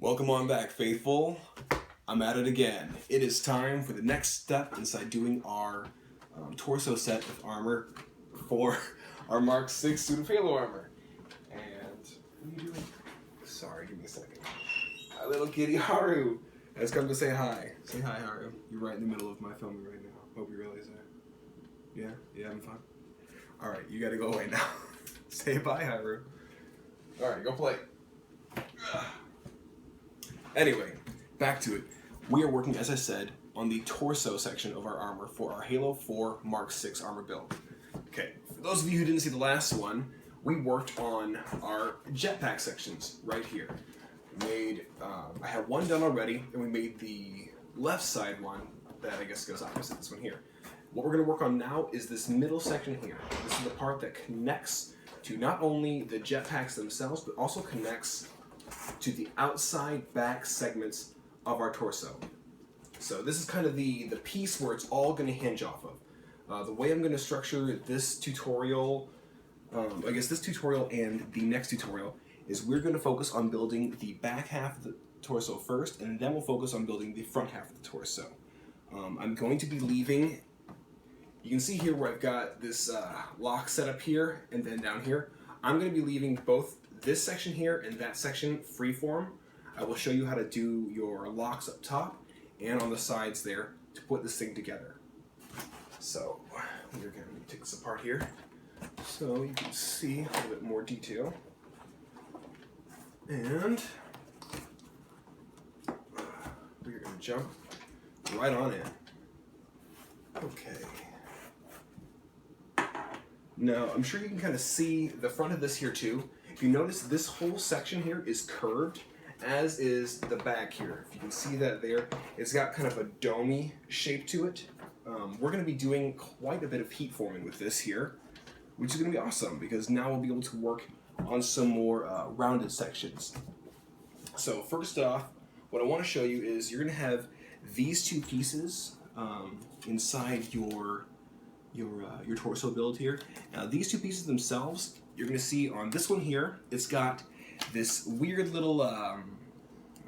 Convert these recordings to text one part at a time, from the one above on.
Welcome on back, faithful. I'm at it again. It is time for the next step inside doing our torso set of armor for our Mark 6 suit of Halo armor. And what are you doing? Sorry, give me a second. My little kitty Haru has come to say hi. Say hi, Haru. You're right in the middle of my filming right now. Hope you realize that. Yeah? You having fun? Alright, you gotta go away now. Say bye, Haru. Alright, go play. Anyway, back to it. We are working, as I said, on the torso section of our armor for our Halo 4 Mark 6 armor build. Okay, for those of you who didn't see the last one, we worked on our jetpack sections right here. I have one done already, and we made the left side one that I guess goes opposite this one here. What we're going to work on now is this middle section here. This is the part that connects to not only the jetpacks themselves, but also connects to the outside back segments of our torso. So this is kind of the piece where it's all going to hinge off of. The way I'm going to structure this tutorial, I guess this tutorial and the next tutorial, is we're going to focus on building the back half of the torso first, and then we'll focus on building the front half of the torso. I'm going to be leaving, you can see here where I've got this lock set up here and then down here. I'm going to be leaving both this section here and that section freeform. I will show you how to do your locks up top and on the sides there to put this thing together. So we're going to take this apart here so you can see a little bit more detail. And we're going to jump right on in. Okay. Now, I'm sure you can kind of see the front of this here too. If you notice, this whole section here is curved, as is the back here. If you can see that there, it's got kind of a domey shape to it. We're going to be doing quite a bit of heat forming with this here, which is going to be awesome because now we'll be able to work on some more rounded sections. So first off, what I want to show you is you're going to have these two pieces inside your torso build here. Now these two pieces themselves, you're going to see on this one here, it's got this weird little, oh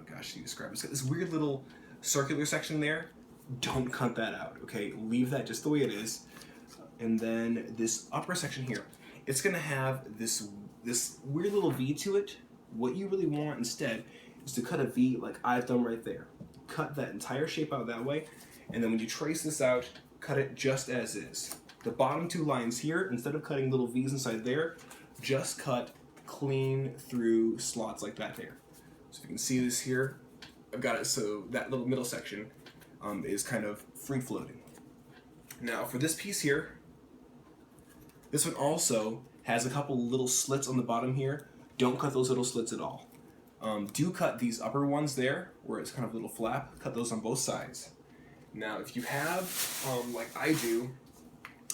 gosh, you describe it. It's got this weird little circular section there. Don't cut that out, okay? Leave that just the way it is. And then this upper section here, it's going to have this weird little V to it. What you really want instead is to cut a V like I've done right there. Cut that entire shape out that way, and then when you trace this out, cut it just as is. The bottom two lines here, instead of cutting little V's inside there, just cut clean through slots like that there. So if you can see this here, I've got it so that little middle section is kind of free floating. Now for this piece here, this one also has a couple little slits on the bottom here. Don't cut those little slits at all. Do cut these upper ones there, where it's kind of a little flap, cut those on both sides. Now if you have, like I do,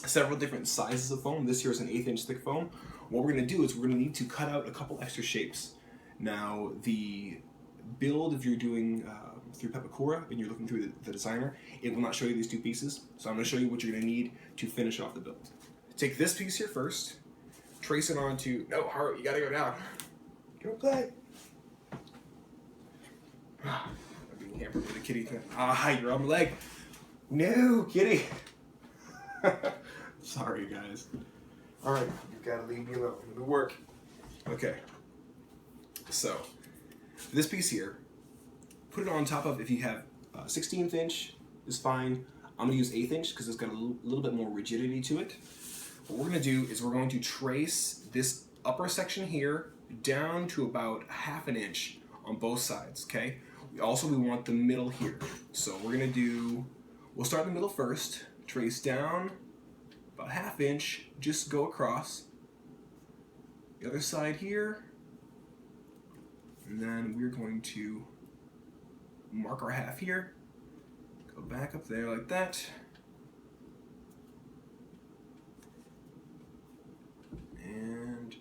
several different sizes of foam, this here is an 1/8 inch thick foam, what we're going to do is we're going to need to cut out a couple extra shapes. Now the build, if you're doing through Pepakura and you're looking through the designer, it will not show you these two pieces, so I'm going to show you what you're going to need to finish off the build. Take this piece here first, trace it onto, no, Haru, you got to go down. Go play. I'm being hampered with a kitty thing. Ah, you're on my leg. No, kitty. Sorry, guys. Alright, you've got to leave me alone. I'm going to work. Okay. So, this piece here, put it on top of, if you have 16th inch is fine. I'm going to use 1/8 inch because it's got a little bit more rigidity to it. What we're going to do is we're going to trace this upper section here down to about 1/2 inch on both sides, okay? We want the middle here. So we're going to do, we'll start in the middle first, trace down about 1/2 inch, just go across. The other side here, and then we're going to mark our half here, go back up there like that, and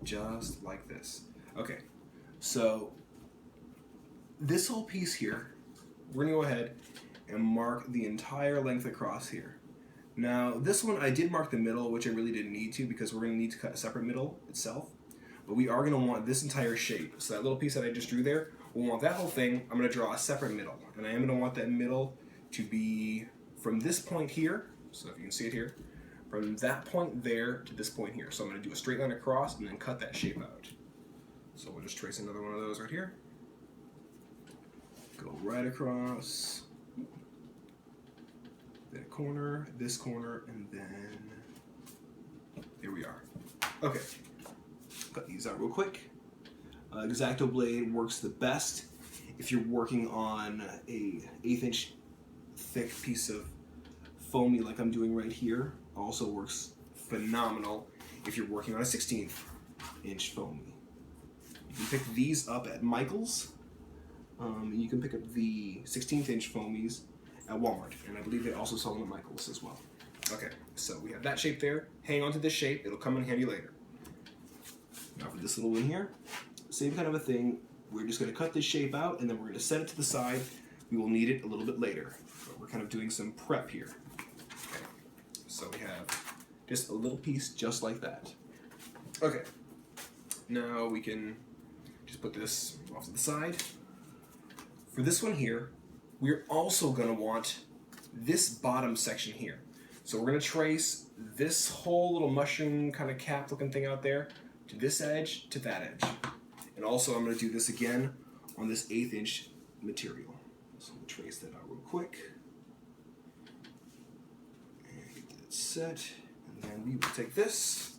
just like this. Okay, so this whole piece here, we're going to go ahead and mark the entire length across here. Now this one I did mark the middle, which I really didn't need to because we're going to need to cut a separate middle itself. but we are going to want this entire shape. So that little piece that I just drew there, we'll want that whole thing. I'm going to draw a separate middle, and I am going to want that middle to be from this point here, so if you can see it here, from that point there to this point here. So I'm going to do a straight line across and then cut that shape out. So we'll just trace another one of those right here. Go right across that corner, this corner, and then there we are. Okay, cut these out real quick. X-Acto blade works the best if you're working on a 1/8 inch thick piece of foamy like I'm doing right here. Also works phenomenal if you're working on a 1/16 inch foamy. You can pick these up at Michael's. You can pick up the 1/16 inch foamies at Walmart, and I believe they also sell them at Michael's as well. Okay, so we have that shape there. Hang on to this shape, it'll come in handy later. Now for this little one here, same kind of a thing. We're just going to cut this shape out, and then we're going to set it to the side. We will need it a little bit later, but we're kind of doing some prep here. Okay, so we have just a little piece just like that. Okay, now we can just put this off to the side. For this one here, we're also going to want this bottom section here. So we're going to trace this whole little mushroom kind of cap looking thing out there to this edge to that edge. And also I'm going to do this again on this 1/8 inch material. So we'll trace that out real quick. And get that set. And then we will take this,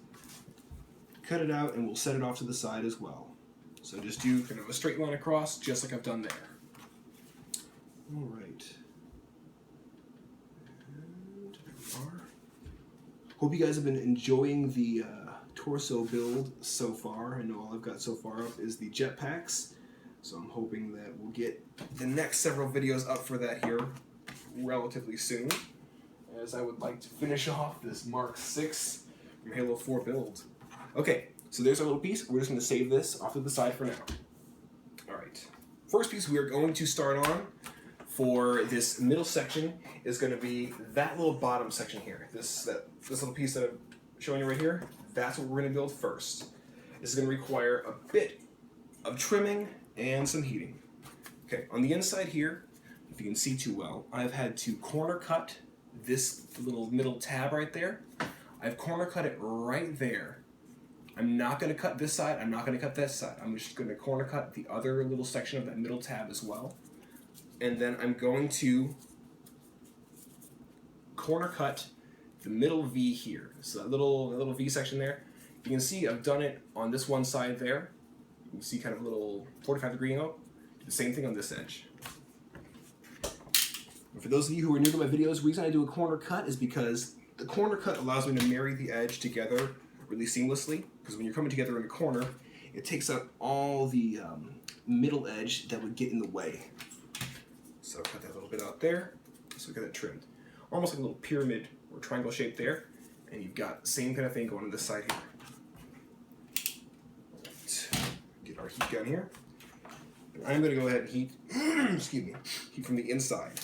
cut it out, and we'll set it off to the side as well. So just do kind of a straight line across, just like I've done there. All right. And there we are. Hope you guys have been enjoying the torso build so far. I know all I've got so far up is the jetpacks, so I'm hoping that we'll get the next several videos up for that here relatively soon, as I would like to finish off this Mark 6 from Halo 4 build. Okay, so there's our little piece. We're just going to save this off to the side for now. Alright, first piece we are going to start on for this middle section is going to be that little bottom section here. This little piece that I'm showing you right here. That's what we're going to build first. This is going to require a bit of trimming and some heating. Okay, on the inside here, if you can see too well, I've had to corner cut this little middle tab right there. I've corner cut it right there. I'm not going to cut this side, I'm not going to cut this side. I'm just going to corner cut the other little section of that middle tab as well. And then I'm going to corner cut the middle V here. So that little V section there, you can see I've done it on this one side there. You can see kind of a little 45-degree angle. Do the same thing on this edge. And for those of you who are new to my videos, the reason I do a corner cut is because the corner cut allows me to marry the edge together really seamlessly. Because when you're coming together in a corner, it takes out all the middle edge that would get in the way. So cut that little bit out there. So we got it trimmed. Almost like a little pyramid or triangle shape there, and you've got the same kind of thing going on this side here. Right. Get our heat gun here. And I'm going to go ahead and heat, excuse me, heat from the inside.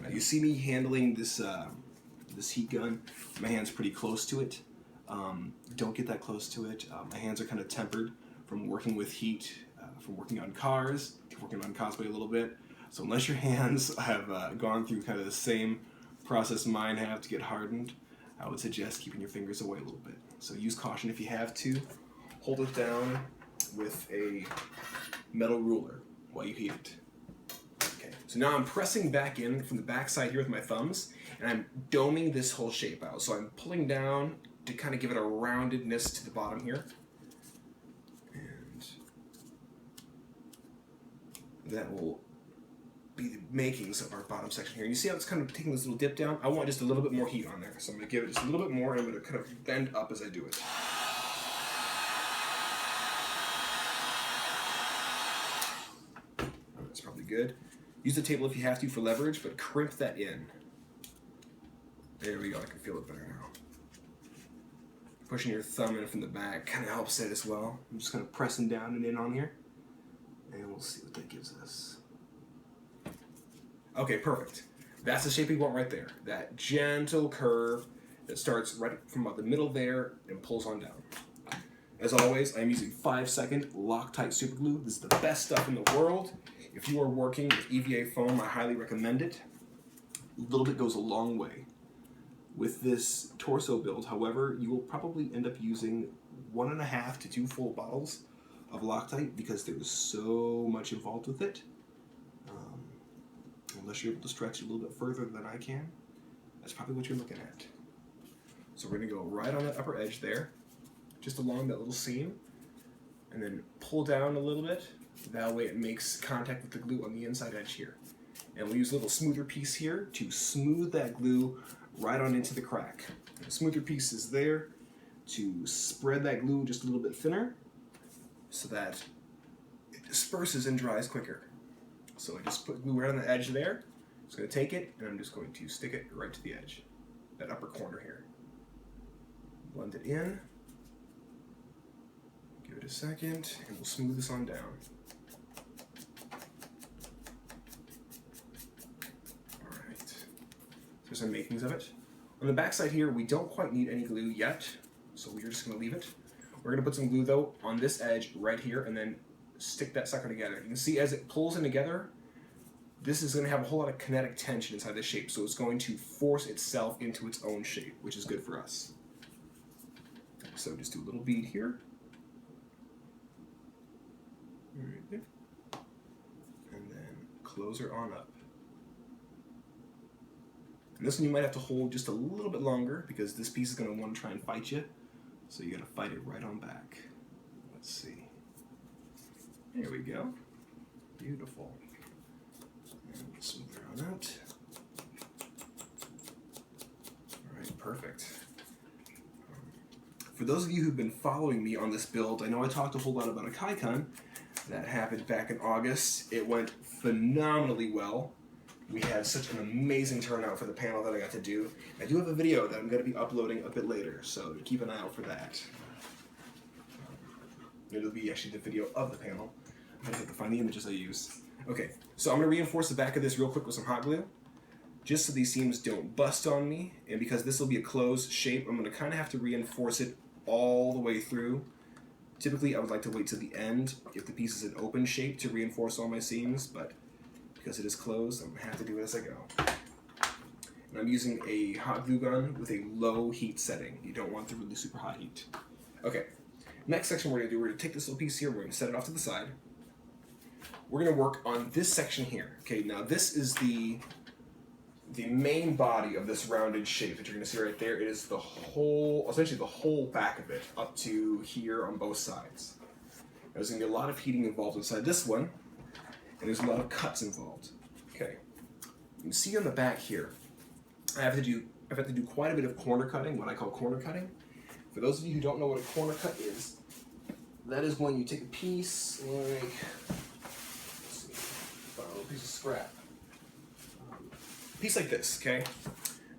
Now you see me handling this this heat gun. My hand's pretty close to it. Don't get that close to it. My hands are kind of tempered from working with heat, from working on cars, working on cosplay a little bit. So unless your hands have gone through kind of the same process mine have to get hardened, I would suggest keeping your fingers away a little bit. So use caution if you have to. Hold it down with a metal ruler while you heat it. Okay, so now I'm pressing back in from the back side here with my thumbs, and I'm doming this whole shape out. So I'm pulling down to kind of give it a roundedness to the bottom here. And that will be the makings of our bottom section here. You see how it's kind of taking this little dip down? I want just a little bit more heat on there. So I'm going to give it just a little bit more, and I'm going to kind of bend up as I do it. That's probably good. Use the table if you have to for leverage, but crimp that in. There we go, I can feel it better now. pushing your thumb in from the back kind of helps it as well. I'm just kind of pressing down and in on here, and we'll see what that gives us. Okay, perfect. That's the shape we want right there. That gentle curve that starts right from about the middle there and pulls on down. As always, I'm using 5-second Loctite super glue. This is the best stuff in the world. If you are working with EVA foam, I highly recommend it. A little bit goes a long way. With this torso build, however, you will probably end up using 1.5 to 2 full bottles of Loctite because there's so much involved with it. Unless you're able to stretch it a little bit further than I can, that's probably what you're looking at. So we're going to go right on that upper edge there, just along that little seam, and then pull down a little bit. That way it makes contact with the glue on the inside edge here. And we'll use a little smoother piece here to smooth that glue right on into the crack. The smoother piece is there to spread that glue just a little bit thinner so that it disperses and dries quicker. So I just put glue right on the edge there. I'm just going to take it and I'm just going to stick it right to the edge, that upper corner here. Blend it in. Give it a second and we'll smooth this on down. Alright. So there's some makings of it. On the back side here, we don't quite need any glue yet, so we're just going to leave it. We're going to put some glue though on this edge right here and then stick that sucker together. You can see as it pulls in together, this is going to have a whole lot of kinetic tension inside the shape, so it's going to force itself into its own shape, which is good for us. So just do a little bead here. Right there. And then close her on up. And this one you might have to hold just a little bit longer because this piece is going to want to try and fight you. So you got to fight it right on back. Let's see. There we go. Beautiful. And smooth it on out. Alright, perfect. For those of you who've been following me on this build, I know I talked a whole lot about a Kaikon that happened back in August. It went phenomenally well. We had such an amazing turnout for the panel that I got to do. I do have a video that I'm going to be uploading a bit later, so keep an eye out for that. It'll be actually the video of the panel. I have to find the images I use. Okay, so I'm going to reinforce the back of this real quick with some hot glue, just so these seams don't bust on me. And because this will be a closed shape, I'm going to kind of have to reinforce it all the way through. Typically, I would like to wait till the end if the piece is an open shape to reinforce all my seams, but because it is closed, I'm going to have to do it as I go. And I'm using a hot glue gun with a low heat setting. You don't want the really super hot heat. Okay, next section we're going to do, we're going to take this little piece here, we're going to set it off to the side. We're going to work on this section here. Okay, now this is the main body of this rounded shape that you're going to see right there. It is the whole, essentially the whole back of it, up to here on both sides. There's going to be a lot of heating involved inside this one, and there's a lot of cuts involved. Okay, you can see on the back here, I have to do quite a bit of corner cutting, what I call corner cutting. For those of you who don't know what a corner cut is, that is when you take a piece like, a piece of scrap. A piece like this, okay?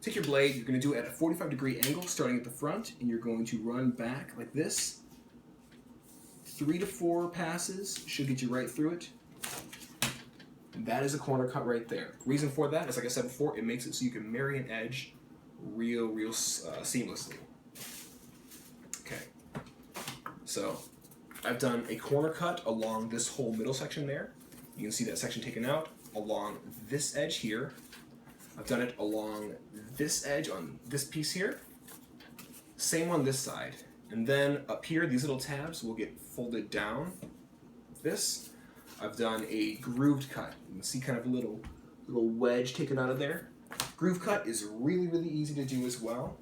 Take your blade, you're going to do it at a 45-degree angle starting at the front, and you're going to run back like this. 3 to 4 passes should get you right through it. And that is a corner cut right there. Reason for that is, like I said before, it makes it so you can marry an edge real seamlessly. Okay, so I've done a corner cut along this whole middle section there. You can see that section taken out along this edge here. I've done it along this edge on this piece here. Same on this side. And then up here, these little tabs will get folded down. This, I've done a grooved cut. You can see kind of a little wedge taken out of there. Groove cut is really, really easy to do as well.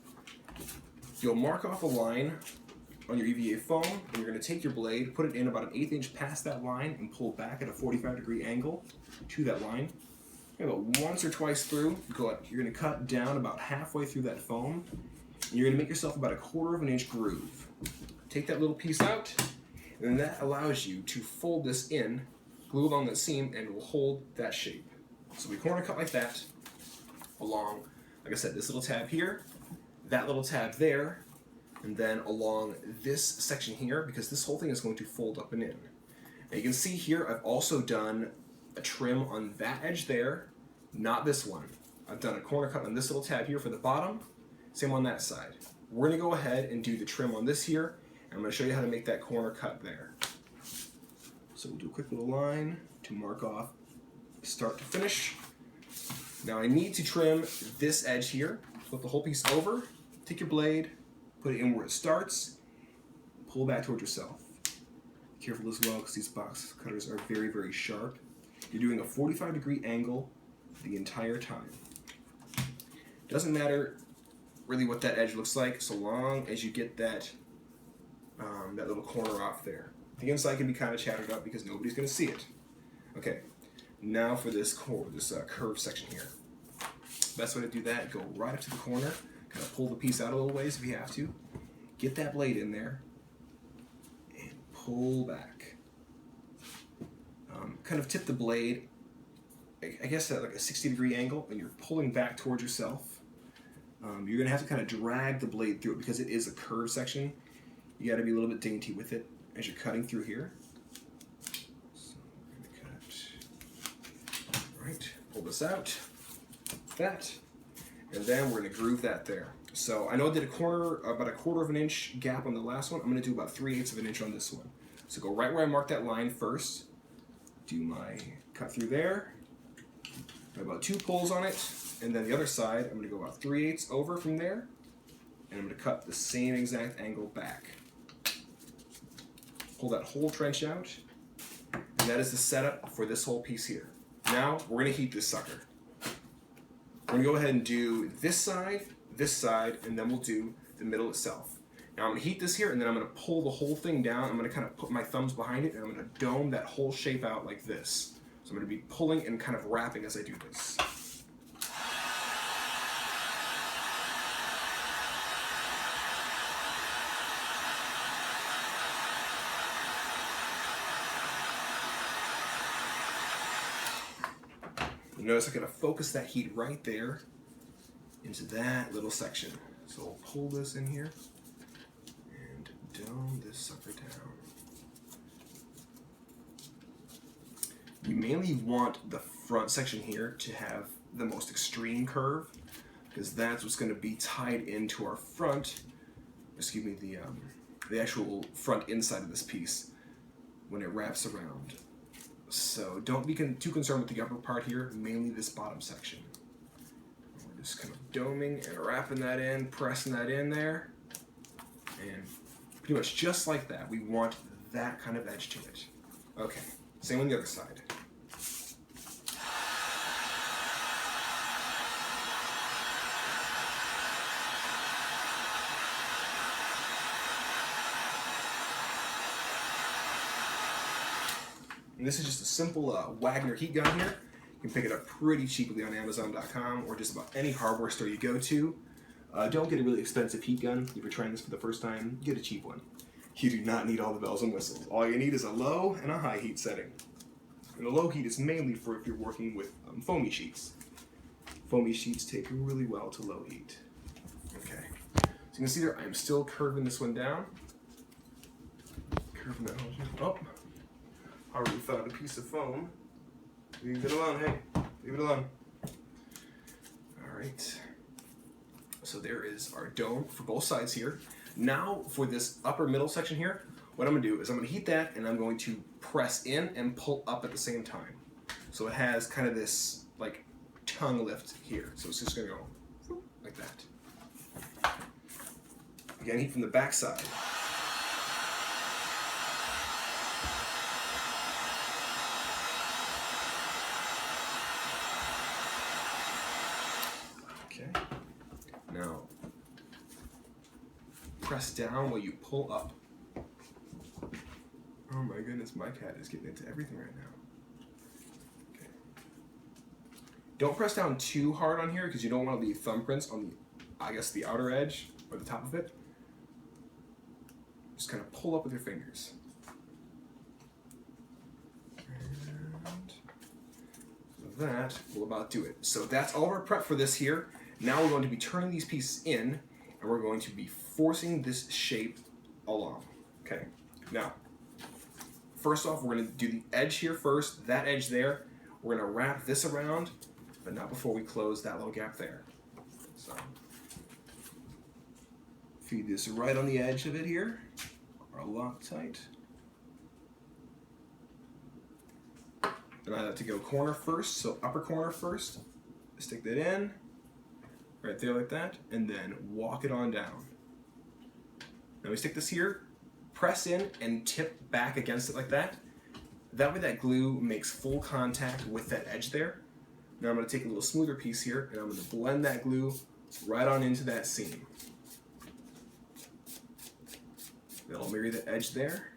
You'll mark off a line on your EVA foam, and you're going to take your blade, put it in about an 1/8 inch past that line, and pull back at a 45-degree angle to that line. About once or twice through, you're going to cut down about halfway through that foam, and you're going to make yourself about a 1/4 inch groove. Take that little piece out, and then that allows you to fold this in, glue along that seam, and it will hold that shape. So we corner cut like that, along, like I said, this little tab here, that little tab there, And then along this section here, because this whole thing is going to fold up and in. Now you can see here I've also done a trim on that edge there, not this one. I've done a corner cut on this little tab here for the bottom, same on that side. We're going to go ahead and do the trim on this here, and I'm going to show you how to make that corner cut there. So we'll do a quick little line to mark off start to finish. Now I need to trim this edge here. Flip the whole piece over, take your blade, put it in where it starts, pull back towards yourself. Be careful as well because these box cutters are very, very sharp. You're doing a 45-degree angle the entire time. Doesn't matter really what that edge looks like so long as you get that that little corner off there. The inside can be kind of chattered up because nobody's going to see it. Okay, now for this curved section here. Best way to do that, go right up to the corner, kind of pull the piece out a little ways if you have to. Get that blade in there and pull back. Kind of tip the blade, I guess at like a 60-degree angle, and you're pulling back towards yourself. You're going to have to kind of drag the blade through it because it is a curved section. You got to be a little bit dainty with it as you're cutting through here. So we're going to cut. All right, pull this out, that, and then we're going to groove that there. So I know I did about a quarter of an inch gap on the last one. I'm going to do about 3/8 of an inch on this one. So go right where I marked that line first. Do my cut through there. About 2 pulls on it, and then the other side, I'm going to go about 3/8 over from there, and I'm going to cut the same exact angle back. Pull that whole trench out, and that is the setup for this whole piece here. Now, we're going to heat this sucker. We're going to go ahead and do this side, and then we'll do the middle itself. Now I'm going to heat this here, and then I'm going to pull the whole thing down. I'm going to kind of put my thumbs behind it, and I'm going to dome that whole shape out like this. So I'm going to be pulling and kind of wrapping as I do this. You notice I'm going to focus that heat right there into that little section. So I'll pull this in here and dome this sucker down. You mainly want the front section here to have the most extreme curve because that's what's going to be tied into our front, excuse me, the actual front inside of this piece when it wraps around. So don't be too concerned with the upper part here, mainly this bottom section. We're just kind of doming and wrapping that in, pressing that in there, and pretty much just like that. We want that kind of edge to it. Okay, same on the other side. And this is just a simple Wagner heat gun here. You can pick it up pretty cheaply on Amazon.com or just about any hardware store you go to. Don't get a really expensive heat gun. If you're trying this for the first time, get a cheap one. You do not need all the bells and whistles. All you need is a low and a high heat setting. And the low heat is mainly for if you're working with foamy sheets. Foamy sheets take really well to low heat. Okay, so you can see there, I'm still curving this one down. Curving that whole thing up. Already found a piece of foam. Leave it alone, hey. Leave it alone. Alright. So there is our dome for both sides here. Now for this upper middle section here, what I'm going to do is I'm going to heat that and I'm going to press in and pull up at the same time. So it has kind of this like tongue lift here. So it's just going to go like that. Again, heat from the back side. Now, press down while you pull up. Oh my goodness, my cat is getting into everything right now. Okay. Don't press down too hard on here because you don't want to leave thumbprints on the outer edge or the top of it. Just kind of pull up with your fingers. And that will about do it. So that's all of our prep for this here. Now we're going to be turning these pieces in, and we're going to be forcing this shape along. Okay, now, first off, we're gonna do the edge here first, that edge there. We're gonna wrap this around, but not before we close that little gap there. So, feed this right on the edge of it here, our Loctite. And I like to go corner first, so upper corner first. Stick that in, right there like that, and then walk it on down. Now we stick this here, press in and tip back against it like that. That way that glue makes full contact with that edge there. Now I'm going to take a little smoother piece here and I'm going to blend that glue right on into that seam. That'll mirror the edge there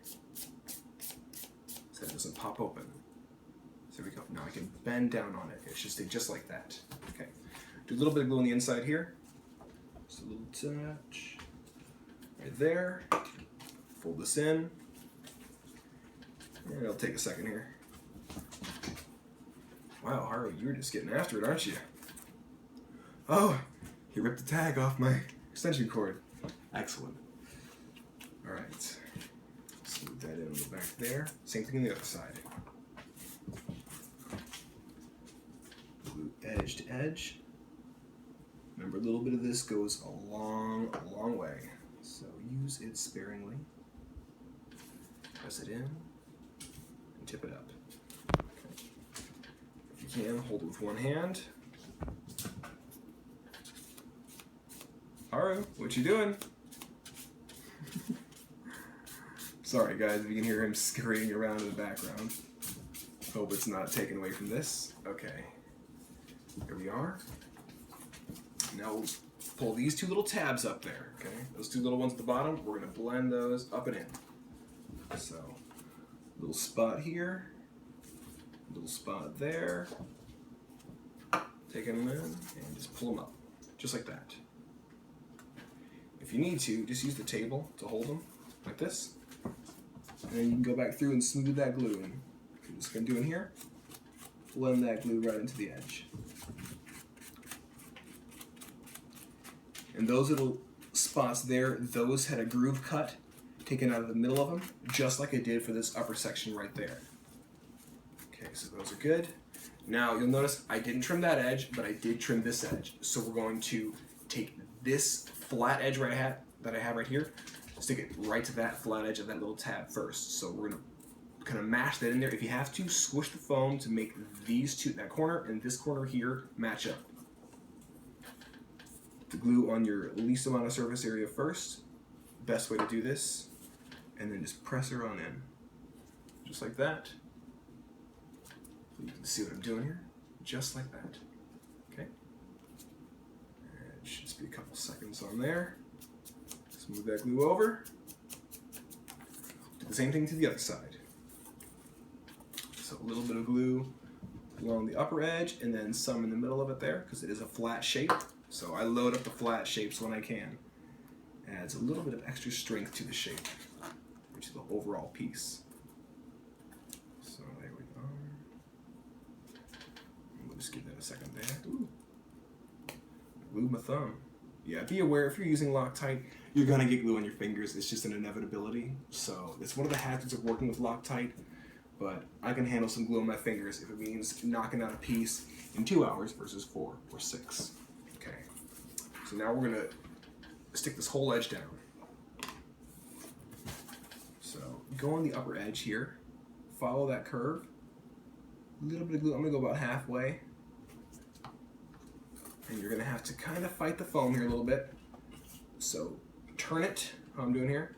so it doesn't pop open. So there we go. Now I can bend down on it. It should stay just like that. Okay. Do a little bit of glue on the inside here. Just a little touch. Right there. Fold this in. And it'll take a second here. Wow, Haru, you're just getting after it, aren't you? Oh, he ripped the tag off my extension cord. Excellent. Alright. Smooth that in on the back there. Same thing on the other side. Edge to edge. Remember, a little bit of this goes a long way. So use it sparingly. Press it in and tip it up. Okay. If you can, hold it with one hand. Haru, what you doing? Sorry guys, if you can hear him scurrying around in the background. Hope it's not taken away from this. Okay. Here we are. Now we'll pull these two little tabs up there, okay? Those two little ones at the bottom, we're gonna blend those up and in. So, little spot here, little spot there. Take them in and just pull them up, just like that. If you need to, just use the table to hold them, like this. And then you can go back through and smooth that glue in. I'm just gonna do in here, blend that glue right into the edge. And those little spots there, those had a groove cut taken out of the middle of them, just like I did for this upper section right there. Okay, so those are good. Now you'll notice I didn't trim that edge, but I did trim this edge. So we're going to take this flat edge that I have right here, stick it right to that flat edge of that little tab first. So we're gonna kind of mash that in there. If you have to, squish the foam to make these two, that corner and this corner here, match up. The glue on your least amount of surface area first. Best way to do this. And then just press her on in. Just like that. You can see what I'm doing here. Just like that. Okay? And it should just be a couple seconds on there. Smooth that glue over. Do the same thing to the other side. So a little bit of glue along the upper edge and then some in the middle of it there because it is a flat shape. So I load up the flat shapes when I can. Adds a little bit of extra strength to the shape, to the overall piece. So there we go. We'll just give that a second there. Ooh. Glue my thumb. Yeah, be aware if you're using Loctite, you're gonna get glue on your fingers. It's just an inevitability. So it's one of the hazards of working with Loctite, but I can handle some glue on my fingers if it means knocking out a piece in 2 hours versus 4 or 6. Okay, so now we're gonna stick this whole edge down. So go on the upper edge here, follow that curve, a little bit of glue, I'm gonna go about halfway. And you're gonna have to kind of fight the foam here a little bit. So turn it, how I'm doing here,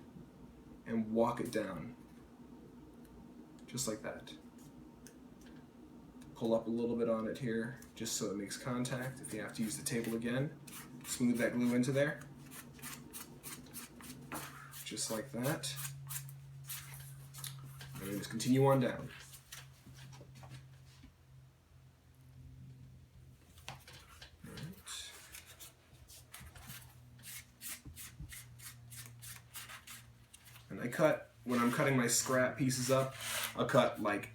and walk it down. Just like that. Pull up a little bit on it here, just so it makes contact. If you have to use the table again, smooth that glue into there. Just like that. And then just continue on down. And I cut, when I'm cutting my scrap pieces up, I'll cut like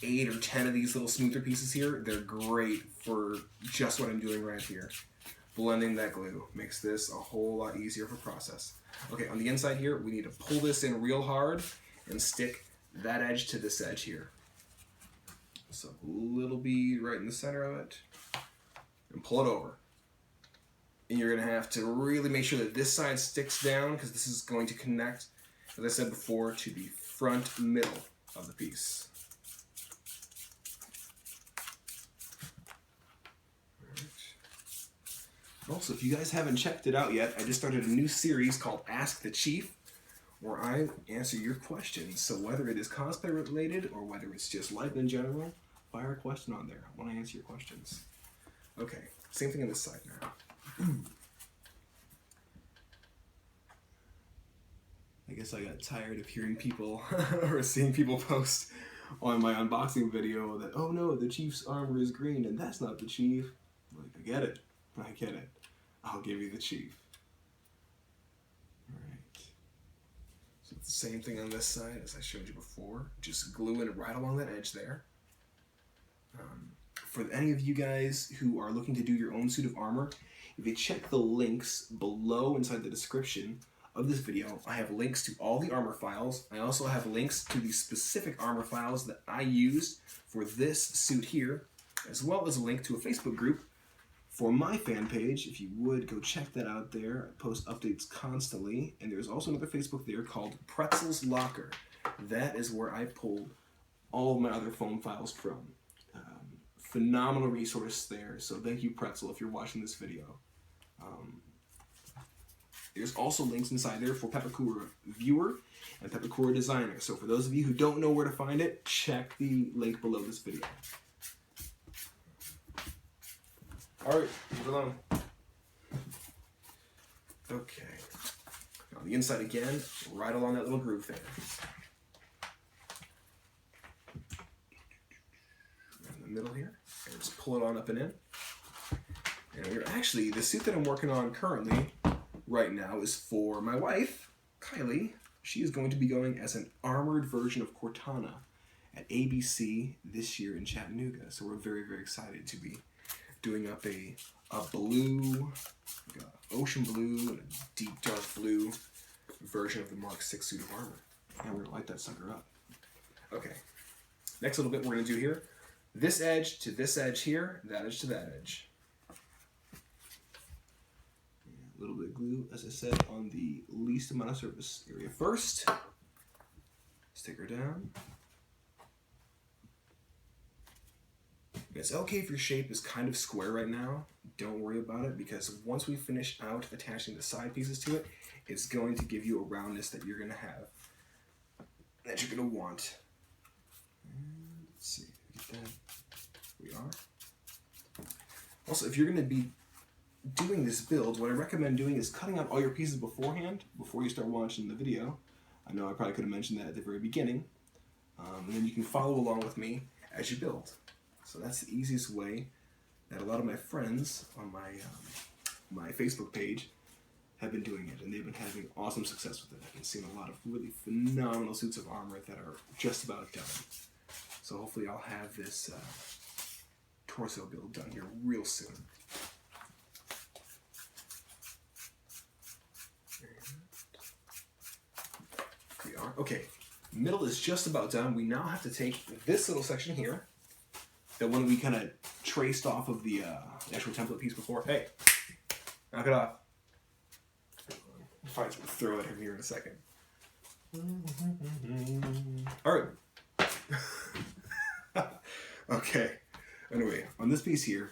8 or 10 of these little smoother pieces here. They're great for just what I'm doing right here. blending that glue makes this a whole lot easier of a process. Okay, on the inside here, we need to pull this in real hard and stick that edge to this edge here. So a little bead right in the center of it, and pull it over. And you're gonna have to really make sure that this side sticks down, because this is going to connect, as I said before, to the front middle of the piece. Also, if you guys haven't checked it out yet, I just started a new series called Ask the Chief, where I answer your questions. So whether it is cosplay related or whether it's just life in general, fire a question on there. I want to answer your questions. Okay, same thing on this side now. I guess I got tired of hearing people or seeing people post on my unboxing video that, oh no, the Chief's armor is green and that's not the Chief. I'm like, I get it. I'll give you the Chief. Alright. So it's the same thing on this side as I showed you before. Just glue it right along that edge there. For any of you guys who are looking to do your own suit of armor, if you check the links below inside the description of this video, I have links to all the armor files. I also have links to the specific armor files that I used for this suit here, as well as a link to a Facebook group for my fan page. If you would, go check that out there. I post updates constantly, and there's also another Facebook there called Pretzel's Locker. That is where I pulled all of my other foam files from. Phenomenal resource there, so thank you, Pretzel, if you're watching this video. There's also links inside there for Pepakura Viewer and Pepakura Designer. So for those of you who don't know where to find it, check the link below this video. Alright, move along. Okay. On the inside again, right along that little groove there. In the middle here, and just pull it on up and in. And we're actually, the suit that I'm working on currently, right now, is for my wife, Kylie. She is going to be going as an armored version of Cortana at ABC this year in Chattanooga. So we're very, very excited to be doing up a blue, like a ocean blue and a deep dark blue version of the Mark 6 suit of armor. And we're gonna light that sucker up. Okay, next little bit we're gonna do here, this edge to this edge here, that edge to that edge. A little bit of glue, as I said, on the least amount of surface area first. Stick her down. It's okay if your shape is kind of square right now. Don't worry about it, because once we finish out attaching the side pieces to it, it's going to give you a roundness that you're going to have, that you're going to want. And let's see, get that. We are. Also, if you're going to be doing this build, what I recommend doing is cutting out all your pieces beforehand, before you start watching the video. I know I probably could have mentioned that at the very beginning. And then you can follow along with me as you build. So that's the easiest way that a lot of my friends on my Facebook page have been doing it, and they've been having awesome success with it. I've been seeing a lot of really phenomenal suits of armor that are just about done. So hopefully I'll have this torso build done here real soon. We are. Okay, middle is just about done. We now have to take this little section here, the one we kind of traced off of the actual template piece before. Hey, knock it off. I'll find something to throw at him here in a second. All right. Okay. Anyway, on this piece here,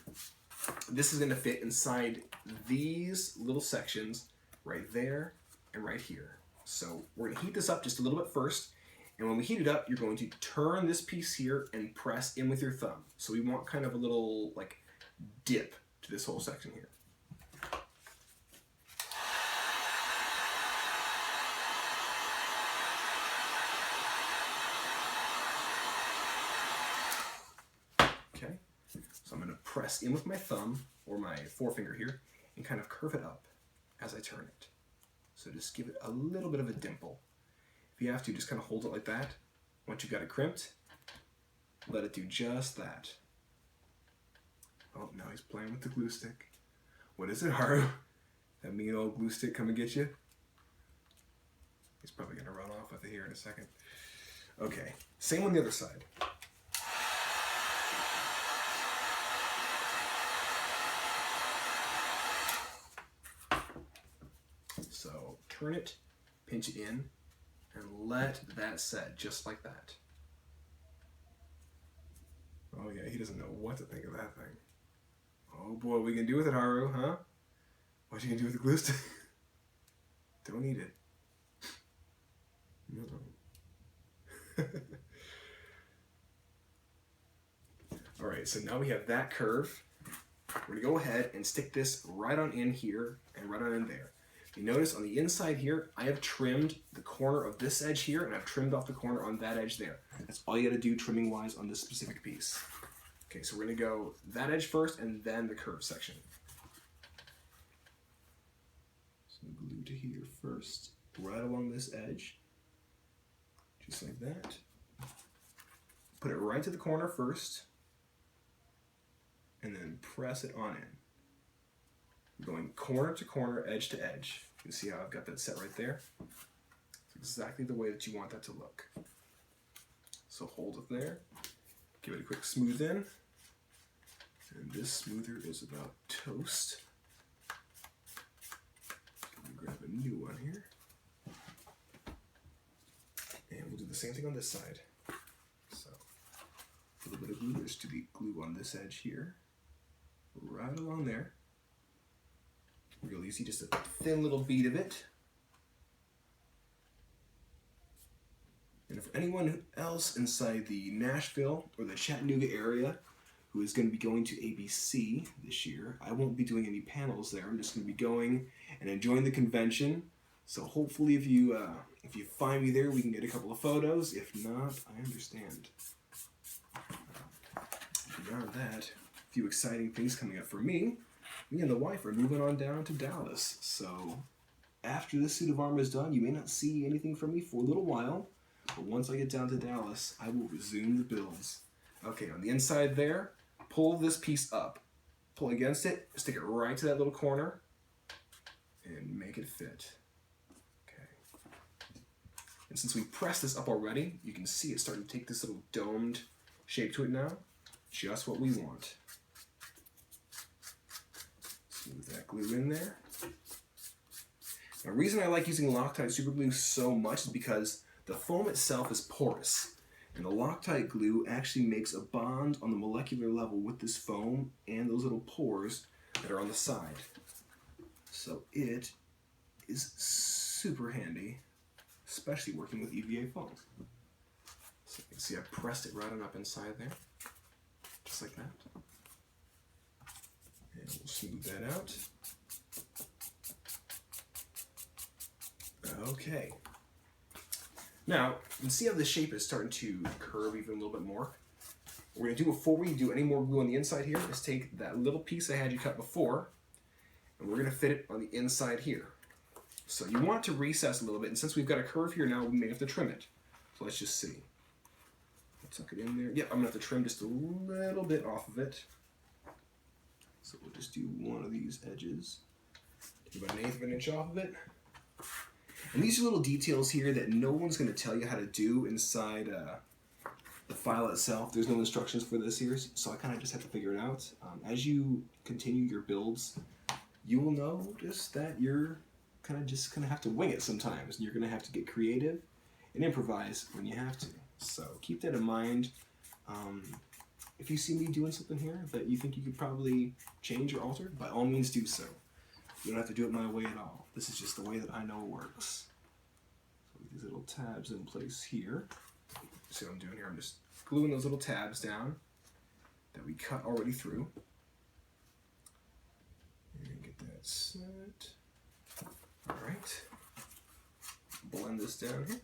this is going to fit inside these little sections right there and right here. So we're going to heat this up just a little bit first. And when we heat it up, you're going to turn this piece here and press in with your thumb. So we want kind of a little, like, dip to this whole section here. Okay, so I'm going to press in with my thumb, or my forefinger here, and kind of curve it up as I turn it. So just give it a little bit of a dimple. If you have to, just kind of hold it like that. Once you've got it crimped, let it do just that. Oh, now he's playing with the glue stick. What is it, Haru? That mean old glue stick come and get you? He's probably gonna run off with it here in a second. Okay, same on the other side. So turn it, pinch it in, and let that set just like that. Oh yeah, he doesn't know what to think of that thing. Oh boy, what we can do with it, Haru, huh? What you gonna do with the glue stick? Don't eat it. No. Alright, so now we have that curve. We're gonna go ahead and stick this right on in here and right on in there. You notice on the inside here, I have trimmed the corner of this edge here and I've trimmed off the corner on that edge there. That's all you gotta do trimming wise on this specific piece. Okay, so we're gonna go that edge first and then the curve section. So glue to here first, right along this edge, just like that. Put it right to the corner first, and then press it on in. Going corner to corner, edge to edge. You can see how I've got that set right there. It's exactly the way that you want that to look. So hold it there, give it a quick smooth in, and this smoother is about toast. Let me grab a new one here. And we'll do the same thing on this side. So, a little bit of glue, there's to be glue on this edge here. Right along there. Real easy, just a thin little bead of it. And for anyone else inside the Nashville or the Chattanooga area who is going to be going to ABC this year, I won't be doing any panels there. I'm just going to be going and enjoying the convention. So hopefully if you find me there, we can get a couple of photos. If not, I understand. Beyond that, a few exciting things coming up for me. Me and the wife are moving on down to Dallas. So after this suit of armor is done, you may not see anything from me for a little while. But once I get down to Dallas, I will resume the builds. Okay, on the inside there, pull this piece up. Pull against it, stick it right to that little corner, and make it fit. Okay. And since we pressed this up already, you can see it's starting to take this little domed shape to it now. Just what we want. Smooth that glue in there. Now, the reason I like using Loctite super glue so much is because the foam itself is porous, and the Loctite glue actually makes a bond on the molecular level with this foam and those little pores that are on the side. So it is super handy, especially working with EVA foam. So you can see I pressed it right on up inside there, just like that. And we'll smooth that out. Okay. Now, you can see how the shape is starting to curve even a little bit more. What we're going to do before we do any more glue on the inside here is take that little piece I had you cut before, and we're going to fit it on the inside here. So you want to recess a little bit, and since we've got a curve here now, we may have to trim it. So let's just see. Tuck it in there. Yep, I'm going to have to trim just a little bit off of it. So we'll just do one of these edges. Take about 1/8 of an inch off of it. And these are little details here that no one's going to tell you how to do inside the file itself. There's no instructions for this here, so I kind of just have to figure it out. As you continue your builds, you will notice that you're kind of just going to have to wing it sometimes. And you're going to have to get creative and improvise when you have to. So keep that in mind. If you see me doing something here that you think you could probably change or alter, by all means do so. You don't have to do it my way at all. This is just the way that I know it works. So with these little tabs in place here. See what I'm doing here? I'm just gluing those little tabs down that we cut already through. And get that set. Alright. Blend this down here.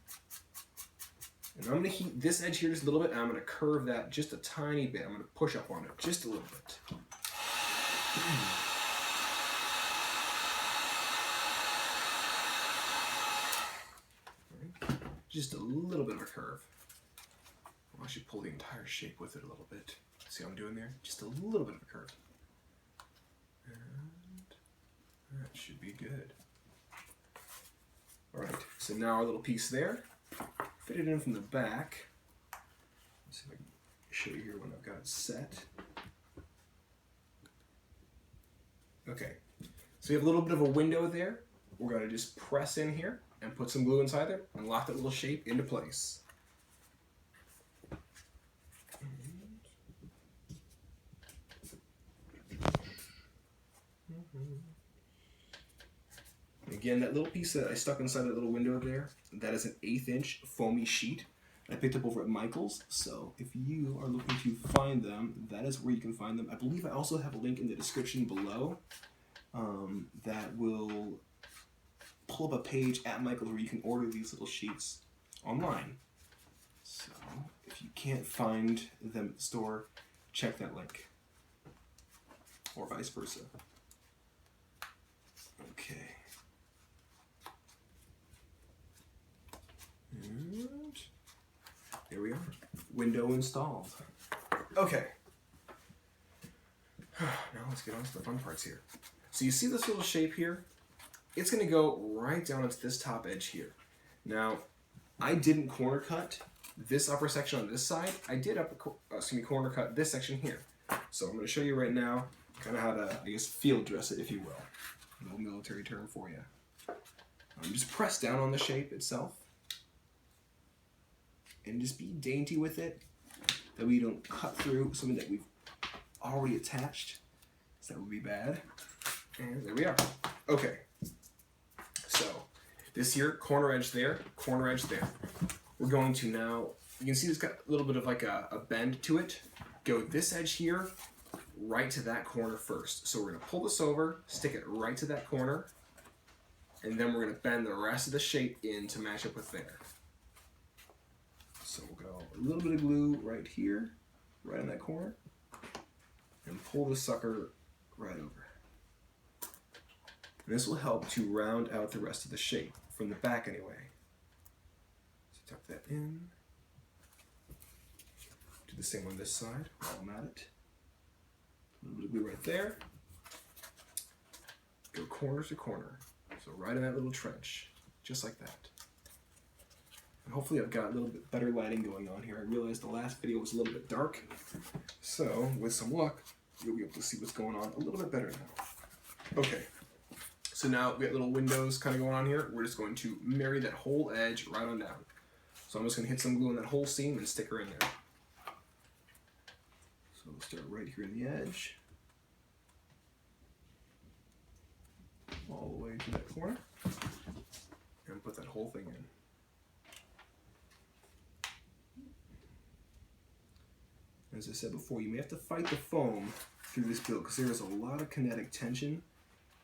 And I'm going to heat this edge here just a little bit, and I'm going to curve that just a tiny bit. I'm going to push up on it just a little bit. Right. Just a little bit of a curve. I'll actually pull the entire shape with it a little bit. See what I'm doing there? Just a little bit of a curve. And should be good. All right, so now our little piece there, fit it in from the back. Let's see if I can show you here when I've got it set. Okay, so we have a little bit of a window there. We're going to just press in here and put some glue inside there and lock that little shape into place. Again, that little piece that I stuck inside that little window there, that is an 1/8 inch foamy sheet I picked up over at Michael's. So if you are looking to find them, that is where you can find them. I believe I also have a link in the description below that will pull up a page at Michael's where you can order these little sheets online. So if you can't find them at the store, check that link, or vice versa. Okay. And there we are. Window installed. Okay. Now let's get on to the fun parts here. So you see this little shape here? It's going to go right down into this top edge here. Now, I didn't corner cut this upper section on this side. I did corner cut this section here. So I'm going to show you right now kind of how to, I guess, field dress it, if you will. A little military term for you. Just press down on the shape itself. And just be dainty with it, that we don't cut through something that we've already attached, so that would be bad. And there we are. Okay, so this here, corner edge there, corner edge there. We're going to now, you can see it's got a little bit of like a bend to it. Go this edge here, right to that corner first. So we're gonna pull this over, stick it right to that corner, and then we're gonna bend the rest of the shape in to match up with there. So we'll go a little bit of glue right here, right in that corner, and pull the sucker right over. And this will help to round out the rest of the shape, from the back anyway. So tuck that in. Do the same on this side while I'm at it. A little bit of glue right there. Go corner to corner. So right in that little trench, just like that. And hopefully I've got a little bit better lighting going on here. I realized the last video was a little bit dark. So with some luck, you'll be able to see what's going on a little bit better now. Okay, so now we got little windows kind of going on here. We're just going to marry that whole edge right on down. So I'm just going to hit some glue on that whole seam and stick her in there. So we'll start right here in the edge. All the way to that corner. And put that whole thing in. As I said before, you may have to fight the foam through this build because there is a lot of kinetic tension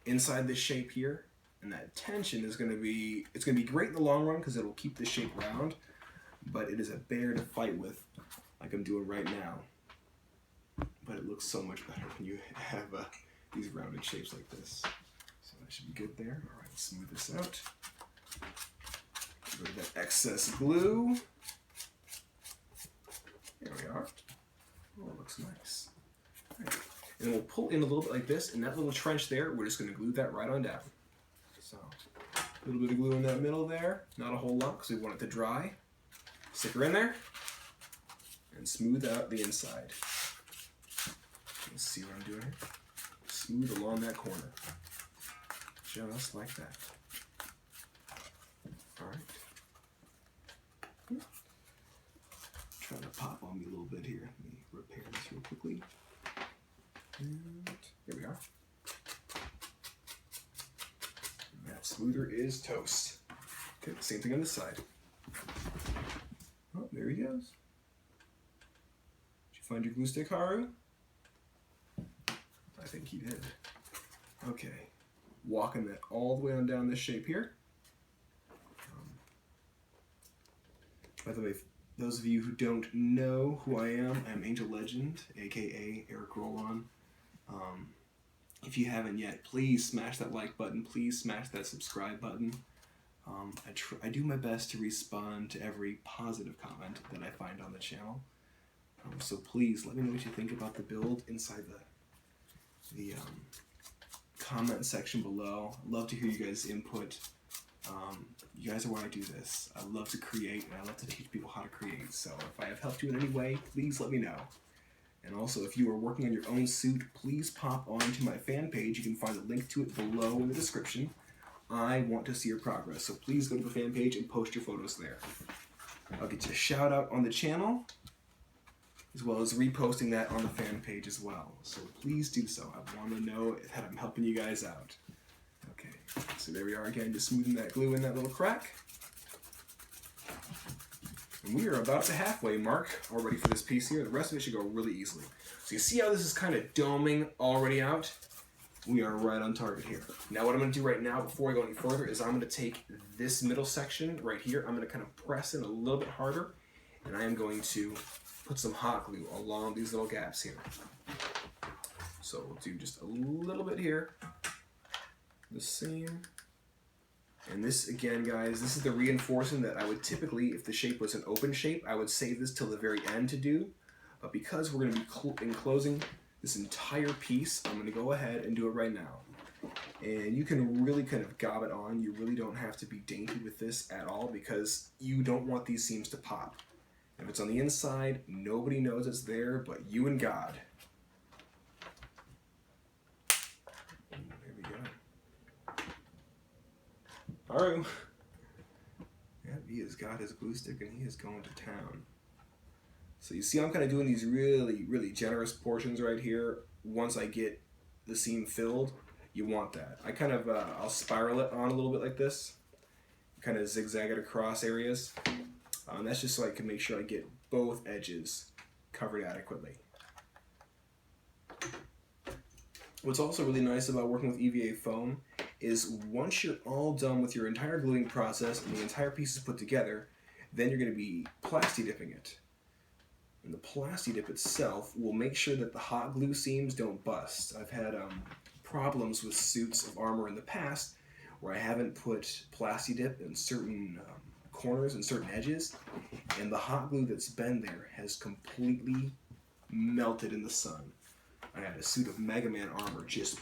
inside this shape here, and that tension is going to be, it's going to be great in the long run because it'll keep the shape round, but it is a bear to fight with like I'm doing right now. But it looks so much better when you have these rounded shapes like this. So that should be good there. All right, smooth this out. Get rid of that excess glue. There we are. Oh, it looks nice. Right. And then we'll pull in a little bit like this, and that little trench there, we're just going to glue that right on down. So, a little bit of glue in that middle there, not a whole lot because we want it to dry. Stick her in there, and smooth out the inside. Let's see what I'm doing here. Smooth along that corner. Just like that. Alright. Trying to pop on me a little bit here. Let me repair this real quickly. And here we are. And that smoother is toast. Okay, same thing on this side. Oh, there he goes. Did you find your glue stick, Haru? I think he did. Okay. Walking that all the way on down this shape here. By the way, those of you who don't know who I am, I'm Angelegend, aka Eric Rollon. If you haven't yet, please smash that like button. Please smash that subscribe button. I do my best to respond to every positive comment that I find on the channel. So please let me know what you think about the build inside the comment section below. I'd love to hear you guys' input. You guys are why I do this. I love to create, and I love to teach people how to create. So if I have helped you in any way, please let me know. And also, if you are working on your own suit, please pop onto my fan page. You can find a link to it below in the description. I want to see your progress, so please go to the fan page and post your photos there. I'll get you a shout out on the channel, as well as reposting that on the fan page as well. So please do so. I want to know that I'm helping you guys out. Okay, so there we are again, just smoothing that glue in that little crack. And we are about the halfway mark already for this piece here. The rest of it should go really easily. So you see how this is kind of doming already out? We are right on target here. Now what I'm going to do right now before I go any further is I'm going to take this middle section right here. I'm going to kind of press in a little bit harder, and I am going to put some hot glue along these little gaps here. So we'll do just a little bit here, the seam. And this, again, guys, this is the reinforcing that I would typically, if the shape was an open shape, I would save this till the very end to do. But because we're going to be enclosing this entire piece, I'm going to go ahead and do it right now. And you can really kind of gob it on. You really don't have to be dainty with this at all because you don't want these seams to pop. If it's on the inside, nobody knows it's there but you and God. There we go. All right. Yeah, he has got his glue stick and he is going to town. So you see I'm kind of doing these really, really generous portions right here. Once I get the seam filled, you want that. I kind of, I'll spiral it on a little bit like this. Kind of zigzag it across areas. That's just so I can make sure I get both edges covered adequately. What's also really nice about working with EVA foam is once you're all done with your entire gluing process and the entire piece is put together, then you're going to be plasti dipping it. And the plasti dip itself will make sure that the hot glue seams don't bust. I've had problems with suits of armor in the past where I haven't put plasti dip in certain corners and certain edges, and the hot glue that's been there has completely melted in the sun. I had a suit of Mega Man armor just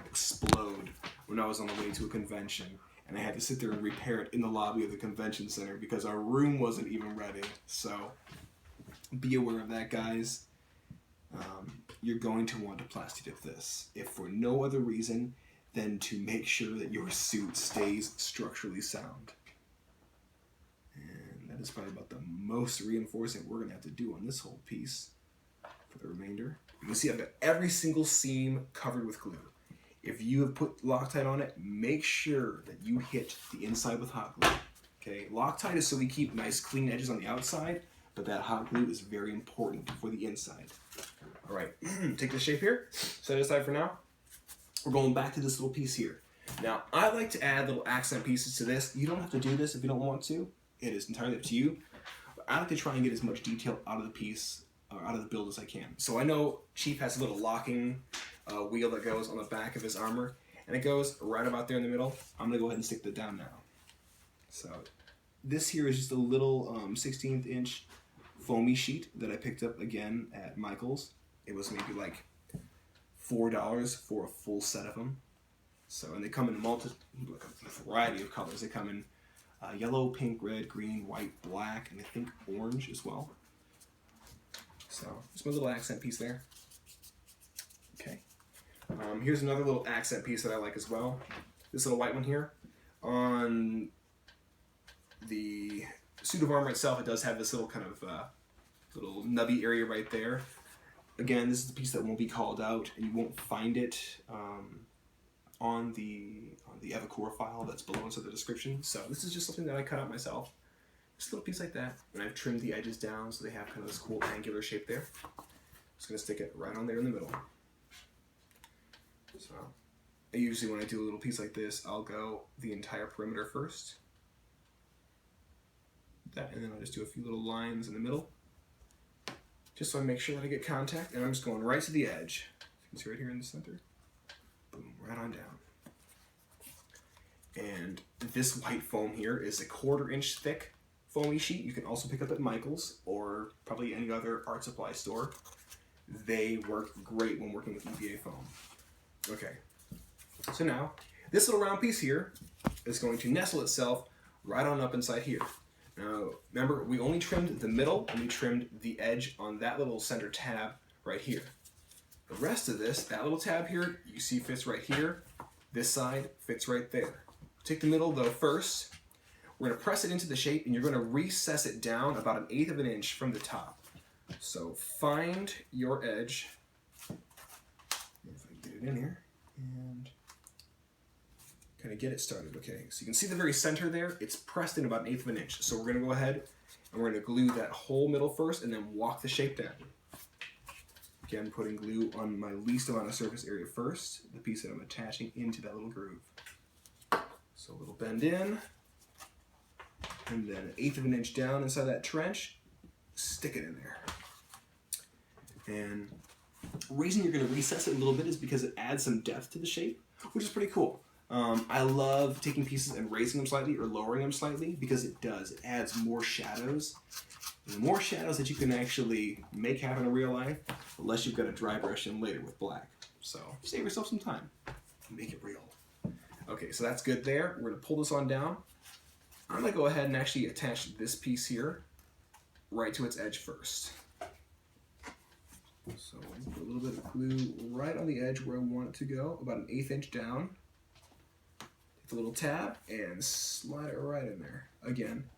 explode when I was on the way to a convention, and I had to sit there and repair it in the lobby of the convention center because our room wasn't even ready. So be aware of that, guys. You're going to want to plasti dip this, if for no other reason than to make sure that your suit stays structurally sound. And that is probably about the most reinforcing we're going to have to do on this whole piece for the remainder. You can see I've got every single seam covered with glue. If you have put Loctite on it, make sure that you hit the inside with hot glue. Okay, Loctite is so we keep nice clean edges on the outside, but that hot glue is very important for the inside. All right, take this shape here, set it aside for now. We're going back to this little piece here. Now, I like to add little accent pieces to this. You don't have to do this if you don't want to. It is entirely up to you. But I like to try and get as much detail out of the piece, or out of the build as I can. So I know Chief has a little locking wheel that goes on the back of his armor, and it goes right about there in the middle. I'm gonna go ahead and stick that down now. So this here is just a little 16th inch foamy sheet that I picked up again at Michael's. It was maybe like $4 for a full set of them. So, and they come in a variety of colors. They come in yellow, pink, red, green, white, black, and I think orange as well. So, just my little accent piece there. Okay. Here's another little accent piece that I like as well. This little white one here. On the suit of armor itself, it does have this little kind of little nubby area right there. Again, this is the piece that won't be called out, and you won't find it on the EVA core file that's below inside the description. So this is just something that I cut out myself. Just a little piece like that, and I've trimmed the edges down so they have kind of this cool angular shape there. Just gonna stick it right on there in the middle. So I usually, when I do a little piece like this, I'll go the entire perimeter first. That, and then I'll just do a few little lines in the middle, just so I make sure that I get contact, and I'm just going right to the edge. You can see right here in the center. Boom, right on down. And this white foam here is a 1/4 inch thick foamy sheet. You can also pick up at Michael's or probably any other art supply store. They work great when working with EVA foam. Okay, So now, this little round piece here is going to nestle itself right on up inside here. Now, remember, we only trimmed the middle and we trimmed the edge on that little center tab right here. The rest of this, that little tab here, you see fits right here. This side fits right there. Take the middle though first. We're going to press it into the shape and you're going to recess it down about 1/8 of an inch from the top. So find your edge. If I can get it in here and kind of get it started. Okay, so you can see the very center there, it's pressed in about 1/8 of an inch. So we're going to go ahead and we're going to glue that whole middle first and then walk the shape down. Again, putting glue on my least amount of surface area first, the piece that I'm attaching into that little groove. So a little bend in, and then 1/8 of an inch down inside that trench, stick it in there. And the reason you're going to recess it a little bit is because it adds some depth to the shape, which is pretty cool. I love taking pieces and raising them slightly or lowering them slightly because it does. It adds more shadows. And the more shadows that you can actually make happen in real life, the less you've got to dry brush in later with black. So save yourself some time. Make it real. Okay, so that's good there. We're going to pull this on down. I'm going to go ahead and actually attach this piece here right to its edge first. So put a little bit of glue right on the edge where I want it to go, about 1/8 inch down. Take the little tab and slide it right in there. Again,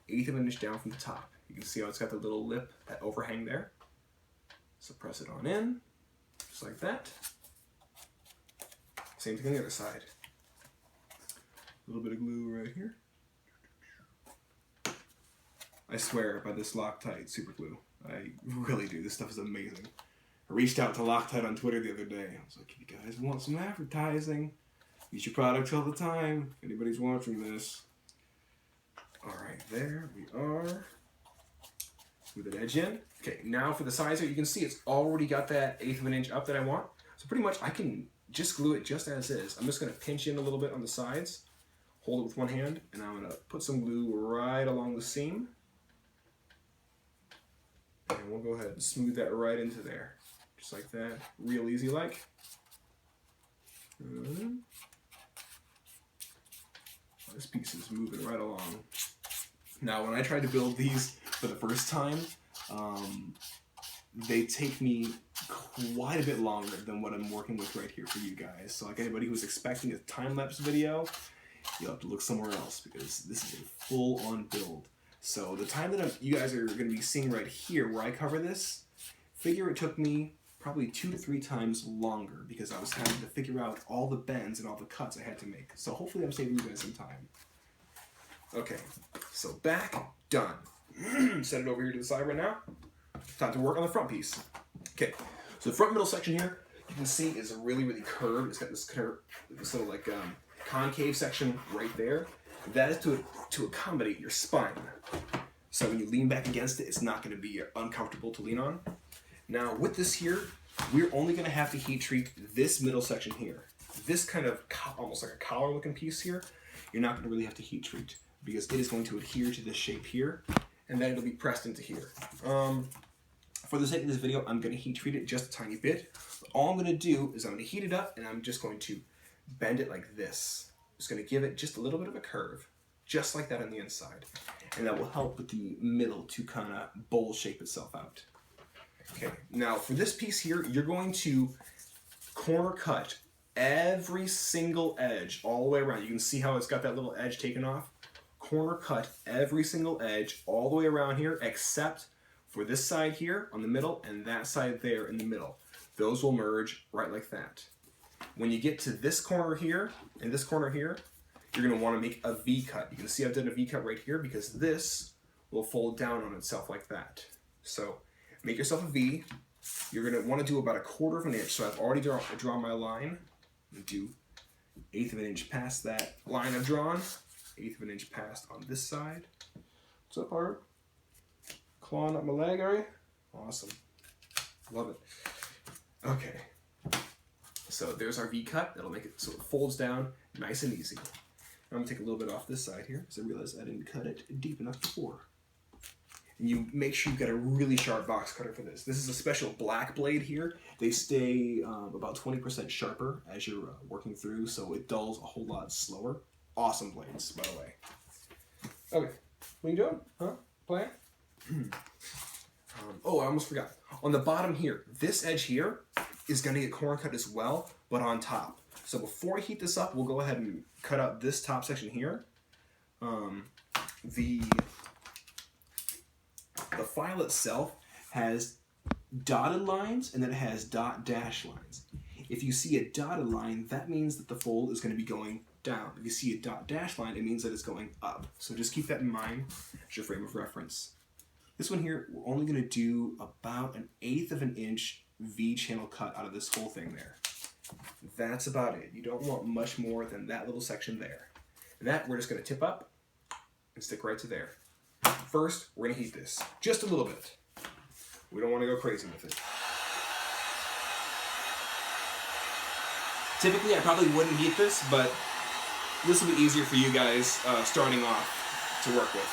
1/8 of an inch down from the top. You can see how it's got the little lip, that overhang there. So press it on in, just like that. Same thing on the other side. A little bit of glue right here. I swear by this Loctite super glue. I really do. This stuff is amazing. I reached out to Loctite on Twitter the other day. I was like, if you guys want some advertising, use your products all the time. If anybody's watching this. Alright, there we are. With an edge in. Okay, now for the size here, you can see it's already got that 1/8 of an inch up that I want. So pretty much I can just glue it just as is. I'm just going to pinch in a little bit on the sides, hold it with one hand, and I'm going to put some glue right along the seam. And we'll go ahead and smooth that right into there. Just like that, real easy like. This piece is moving right along. Now, when I tried to build these for the first time, they take me quite a bit longer than what I'm working with right here for you guys. So like anybody who's expecting a time-lapse video, you'll have to look somewhere else because this is a full-on build. So the time that you guys are going to be seeing right here where I cover this, figure it took me probably 2 to 3 times longer because I was having to figure out all the bends and all the cuts I had to make. So hopefully I'm saving you guys some time. Okay, so back, done. Set it over here to the side right now. Time to work on the front piece. Okay, so the front middle section here, you can see is really, really curved. It's got this little like concave section right there. That is to accommodate your spine. So when you lean back against it, it's not going to be uncomfortable to lean on. Now with this here, we're only going to have to heat treat this middle section here. This kind of almost like a collar looking piece here, you're not going to really have to heat treat because it is going to adhere to this shape here, and then it'll be pressed into here. For the sake of this video, I'm going to heat treat it just a tiny bit. But all I'm going to do is I'm going to heat it up, and I'm just going to bend it like this. Just going to give it just a little bit of a curve, just like that on the inside. And that will help with the middle to kind of bowl shape itself out. Okay, now for this piece here, you're going to corner cut every single edge all the way around. You can see how it's got that little edge taken off. Corner cut every single edge all the way around here except for this side here on the middle and that side there in the middle. Those will merge right like that. When you get to this corner here and this corner here, you're going to want to make a V cut. You can see I've done a V cut right here because this will fold down on itself like that. So make yourself a V. You're going to want to do about 1/4 of an inch. So I've already drawn my line. I'm going to do 1/8 of an inch past that line I've drawn. 1/8 of an inch past on this side. What's up, Art? Clawing up my leg, are you? Awesome. Love it. Okay. So there's our V cut. That'll make it so it folds down nice and easy. I'm going to take a little bit off this side here because I realized I didn't cut it deep enough before. And you make sure you've got a really sharp box cutter for this. This is a special black blade here. They stay about 20% sharper as you're working through, so it dulls a whole lot slower. Awesome blades, by the way. Okay, what are you doing? Huh? Playing? Oh, I almost forgot. On the bottom here, this edge here is going to get corner cut as well, but on top. So before I heat this up, we'll go ahead and cut out this top section here. The file itself has dotted lines and then it has dot dash lines. If you see a dotted line, that means that the fold is going to be going down. If you see a dot dash line, it means that it's going up. So just keep that in mind as your frame of reference. This one here, we're only going to do about 1/8 of an inch V-channel cut out of this whole thing there. That's about it. You don't want much more than that little section there. And that we're just going to tip up and stick right to there. First, we're going to heat this just a little bit. We don't want to go crazy with it. Typically, I probably wouldn't heat this, but this will be easier for you guys starting off to work with.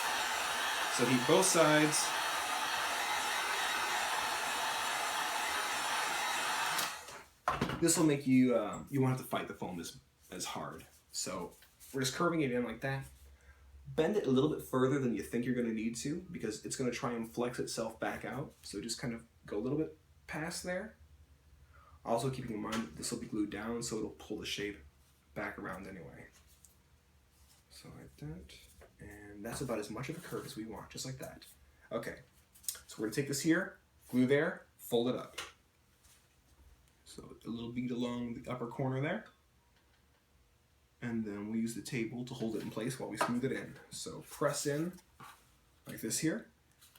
So heat both sides. This will make you, you won't have to fight the foam as hard. So we're just curving it in like that. Bend it a little bit further than you think you're going to need to because it's going to try and flex itself back out. So just kind of go a little bit past there. Also keeping in mind that this will be glued down so it'll pull the shape back around anyway. So like that. And that's about as much of a curve as we want, just like that. Okay, so we're going to take this here, glue there, fold it up. So a little bead along the upper corner there. And then we'll use the table to hold it in place while we smooth it in. So press in like this here.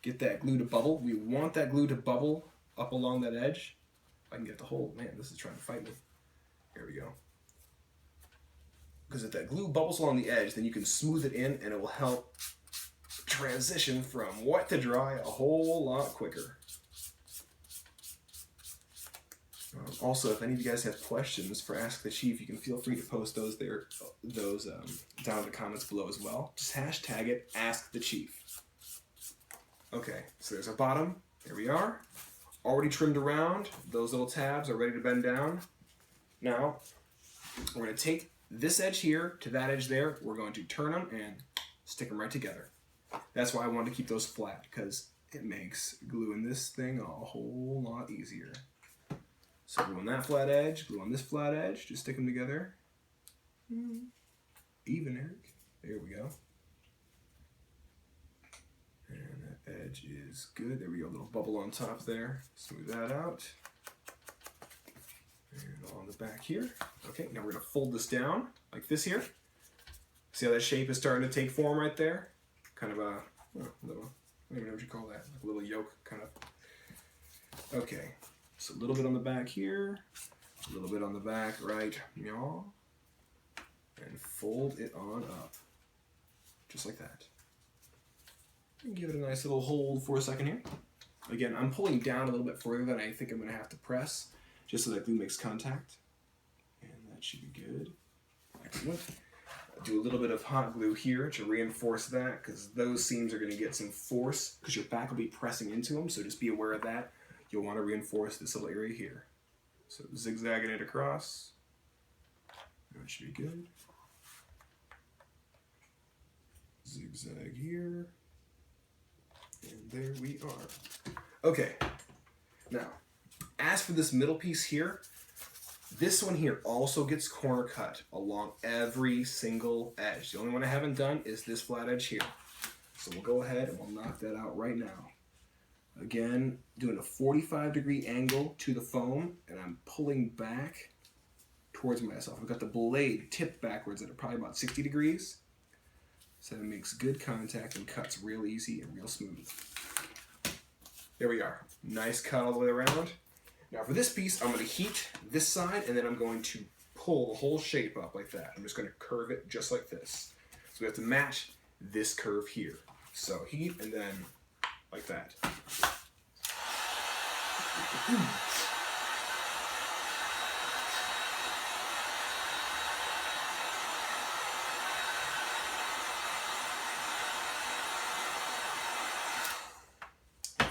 Get that glue to bubble. We want that glue to bubble up along that edge. If I can get the whole, man, this is trying to fight me. Here we go. Because if that glue bubbles along the edge, then you can smooth it in and it will help transition from wet to dry a whole lot quicker. Also, if any of you guys have questions for Ask the Chief, you can feel free to post those down in the comments below as well. Just hashtag it, Ask the Chief. Okay, so there's our bottom. There we are. Already trimmed around. Those little tabs are ready to bend down. Now, we're going to take this edge here to that edge there. We're going to turn them and stick them right together. That's why I wanted to keep those flat, because it makes gluing this thing a whole lot easier. So glue on that flat edge, glue on this flat edge, just stick them together. Even, Eric. There we go. And that edge is good. There we go, a little bubble on top there. Smooth that out. And on the back here. Okay, now we're gonna fold this down like this here. See how that shape is starting to take form right there? Kind of a little, I don't even know what you call that, like a little yoke kind of. Okay. So a little bit on the back here, a little bit on the back right, yaw, and fold it on up, just like that. And give it a nice little hold for a second here. Again, I'm pulling down a little bit further than I think I'm going to have to press, just so that glue makes contact. And that should be good. Excellent. Do a little bit of hot glue here to reinforce that, because those seams are going to get some force, because your back will be pressing into them, so just be aware of that. You'll want to reinforce this little area here. So zigzagging it across. That should be good. Zigzag here. And there we are. Okay. Now, as for this middle piece here, this one here also gets corner cut along every single edge. The only one I haven't done is this flat edge here. So we'll go ahead and we'll knock that out right now. Again, doing a 45-degree angle to the foam, and I'm pulling back towards myself. I've got the blade tipped backwards at probably about 60 degrees, so it makes good contact and cuts real easy and real smooth. There we are. Nice cut all the way around. Now for this piece, I'm going to heat this side, and then I'm going to pull the whole shape up like that. I'm just going to curve it just like this. So we have to match this curve here. So heat, and then like that.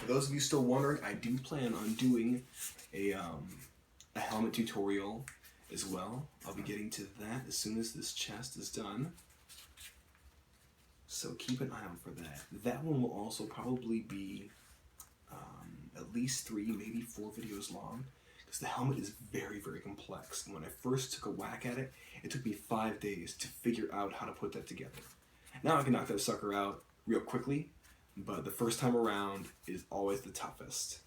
for those of you still wondering, I do plan on doing a helmet tutorial as well. I'll be getting to that as soon as this chest is done. So keep an eye out for that. That one will also probably be at least 3, maybe 4 videos long, because the helmet is very, very complex. And when I first took a whack at it, it took me 5 days to figure out how to put that together. Now I can knock that sucker out real quickly, but the first time around is always the toughest.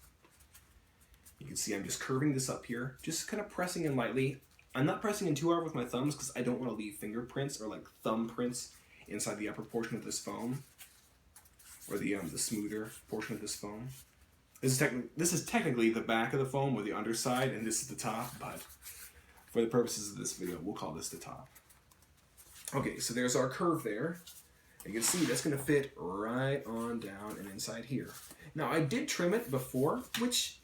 You can see I'm just curving this up here, just kind of pressing in lightly. I'm not pressing in too hard with my thumbs because I don't want to leave fingerprints or like thumb prints inside the upper portion of this foam, or the smoother portion of this foam. This is technically the back of the foam, or the underside, and this is the top, but for the purposes of this video, we'll call this the top. Okay, so there's our curve there. You can see that's going to fit right on down and inside here. Now, I did trim it before, which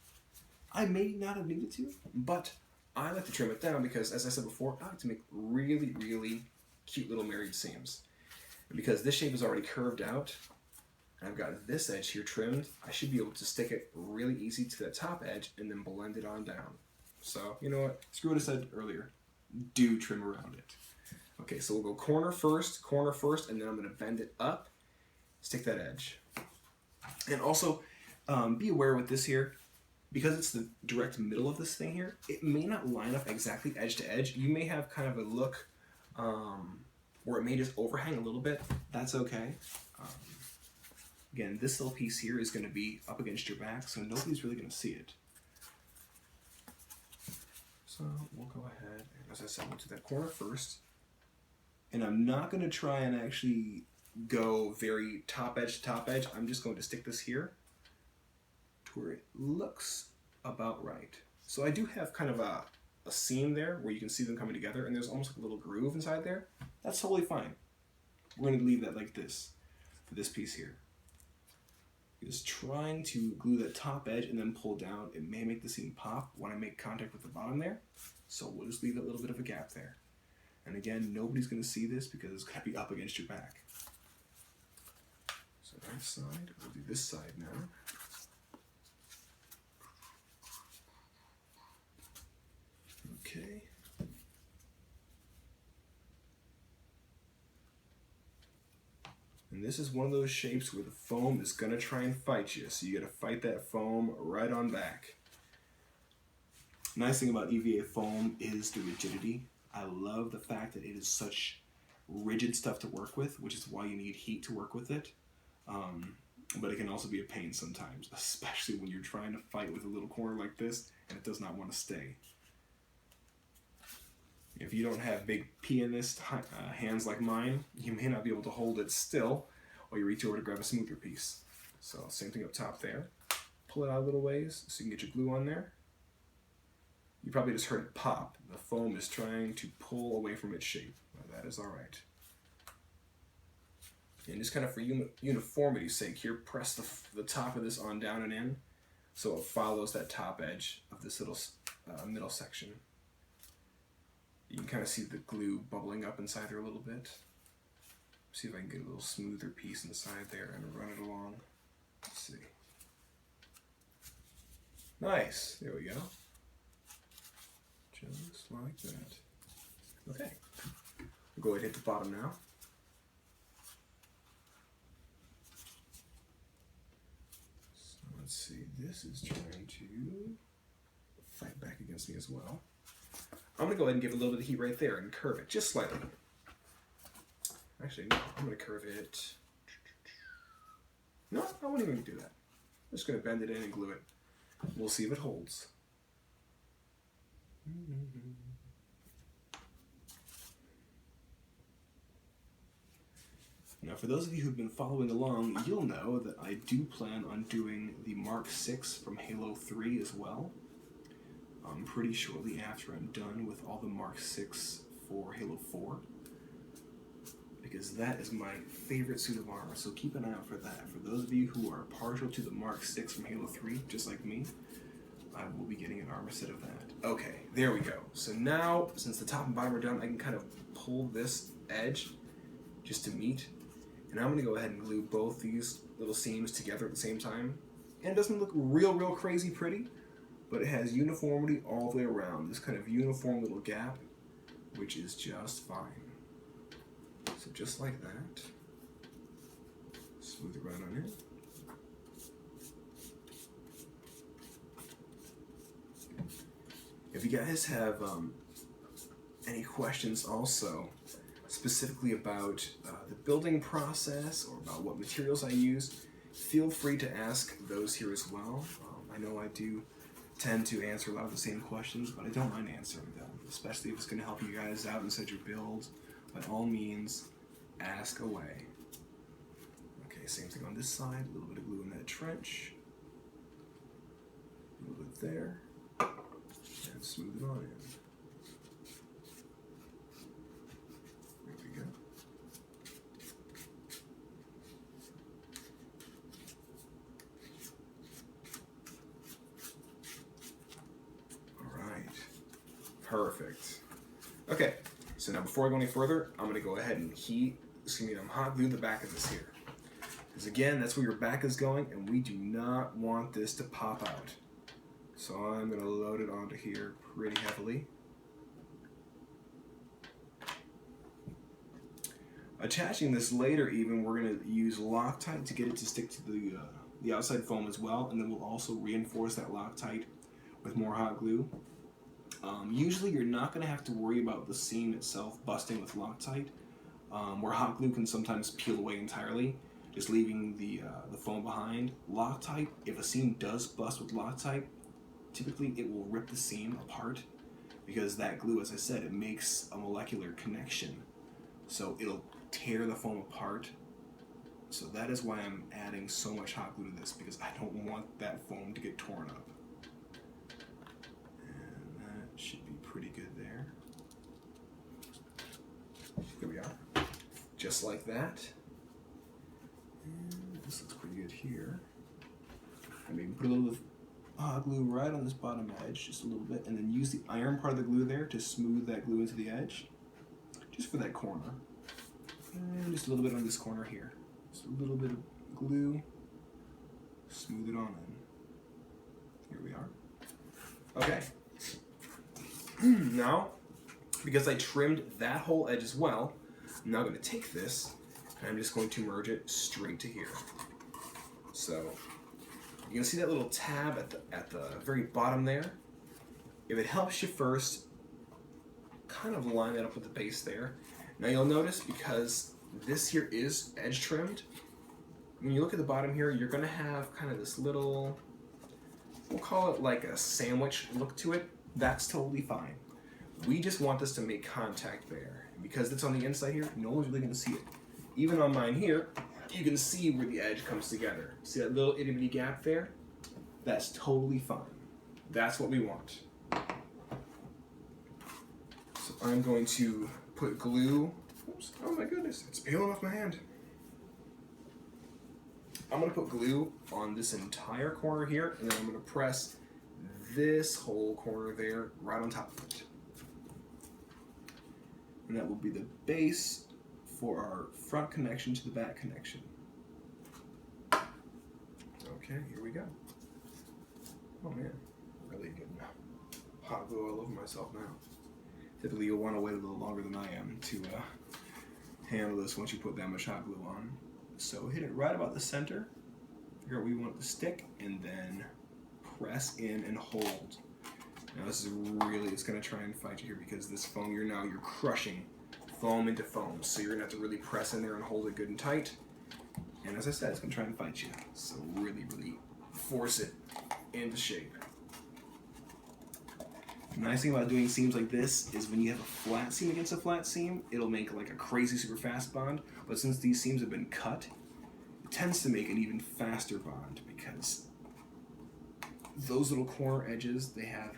I may not have needed to, but I like to trim it down because, as I said before, I like to make really, really cute little married seams. And because this shape is already curved out, and I've got this edge here trimmed, I should be able to stick it really easy to the top edge and then blend it on down. So, you know what? Screw what I said earlier. Do trim around it. Okay, so we'll go corner first, and then I'm going to bend it up, stick that edge. And also, be aware with this here, because it's the direct middle of this thing here, it may not line up exactly edge to edge. You may have kind of a look where it may just overhang a little bit. That's okay. Again, this little piece here is going to be up against your back, so nobody's really going to see it. So we'll go ahead, and as I said, we'll do that corner first. And I'm not going to try and actually go very top edge to top edge. I'm just going to stick this here to where it looks about right. So I do have kind of a seam there where you can see them coming together, and there's almost like a little groove inside there. That's totally fine. We're going to leave that like this for this piece here. Just trying to glue that top edge and then pull down. It may make the seam pop when I make contact with the bottom there, so we'll just leave a little bit of a gap there. And again, nobody's going to see this because it's going to be up against your back. So that side, we'll do this side now. Okay. And this is one of those shapes where the foam is going to try and fight you, so you got to fight that foam right on back. Nice thing about EVA foam is the rigidity. I love the fact that it is such rigid stuff to work with, which is why you need heat to work with it. But it can also be a pain sometimes, especially when you're trying to fight with a little corner like this and it does not want to stay. If you don't have big pianist hands like mine, you may not be able to hold it still while you reach over to grab a smoother piece. So same thing up top there. Pull it out a little ways so you can get your glue on there. You probably just heard it pop. The foam is trying to pull away from its shape. Well, that is all right. And just kind of for uniformity's sake here, press the top of this on down and in so it follows that top edge of this little middle section. You can kind of see the glue bubbling up inside there a little bit. See if I can get a little smoother piece inside there and run it along. Let's see. Nice. There we go. Just like that. Okay. We'll go ahead and hit the bottom now. So let's see. This is trying to fight back against me as well. I'm going to go ahead and give it a little bit of heat right there and curve it just slightly. Actually, no, I'm going to curve it. No, I won't even do that. I'm just going to bend it in and glue it. We'll see if it holds. Now, for those of you who've been following along, you'll know that I do plan on doing the Mark 6 from Halo 3 as well. Pretty shortly after I'm done with all the Mark 6 for Halo 4, because that is my favorite suit of armor, so keep an eye out for that. For those of you who are partial to the Mark 6 from Halo 3, just like me, I will be getting an armor set of that. Okay, there we go. So now, since the top and bottom are done, I can kind of pull this edge just to meet, and I'm going to go ahead and glue both these little seams together at the same time. and it doesn't look real crazy pretty, but it has uniformity all the way around. This kind of uniform little gap, which is just fine. So just like that, smooth it right on in. If you guys have any questions also, specifically about the building process or about what materials I use, feel free to ask those here as well. I know I do tend to answer a lot of the same questions, but I don't mind answering them, especially if it's going to help you guys out inside your build. By all means, ask away. Okay, same thing on this side, a little bit of glue in that trench, a little bit there, and smooth it on in. There we go. Perfect. Okay, so now before I go any further, I'm going to go ahead and hot glue the back of this here. Because again, that's where your back is going, and we do not want this to pop out. So I'm going to load it onto here pretty heavily. Attaching this later even, we're going to use Loctite to get it to stick to the outside foam as well, and then we'll also reinforce that Loctite with more hot glue. Usually you're not going to have to worry about the seam itself busting with Loctite, where hot glue can sometimes peel away entirely, just leaving the foam behind. Loctite, if a seam does bust with Loctite, typically it will rip the seam apart, because that glue, as I said, it makes a molecular connection, so it'll tear the foam apart. So that is why I'm adding so much hot glue to this, because I don't want that foam to get torn up. Should be pretty good there. There we are. Just like that. And this looks pretty good here. I maybe put a little bit of hot glue right on this bottom edge, just a little bit, and then use the iron part of the glue there to smooth that glue into the edge, just for that corner. And just a little bit on this corner here. Just a little bit of glue, smooth it on in. Here we are. Okay. Now, because I trimmed that whole edge as well, I'm now going to take this and I'm just going to merge it straight to here. So you can see that little tab at the very bottom there. If it helps you first, kind of line that up with the base there. Now you'll notice, because this here is edge trimmed, when you look at the bottom here, you're going to have kind of this little, we'll call it like a sandwich look to it. That's totally fine. We just want this to make contact there. And because it's on the inside here, no one's really going to see it. Even on mine here, you can see where the edge comes together. See that little itty bitty gap there? That's totally fine. That's what we want. So I'm going to put glue. Oops, oh my goodness, it's peeling off my hand. I'm going to put glue on this entire corner here, and then I'm going to press this whole corner there right on top of it. And that will be the base for our front connection to the back connection. Okay, here we go. Oh man, really getting hot glue all over myself now. Typically you'll want to wait a little longer than I am to handle this once you put that much hot glue on. So hit it right about the center, figure out where you want it to stick, and then press in and hold. Now this is really, it's going to try and fight you here, because this foam, you're crushing foam into foam. So you're going to have to really press in there and hold it good and tight. And as I said, it's going to try and fight you. So really, really force it into shape. The nice thing about doing seams like this is when you have a flat seam against a flat seam, it'll make like a crazy super fast bond. But since these seams have been cut, it tends to make an even faster bond, because those little corner edges, they have,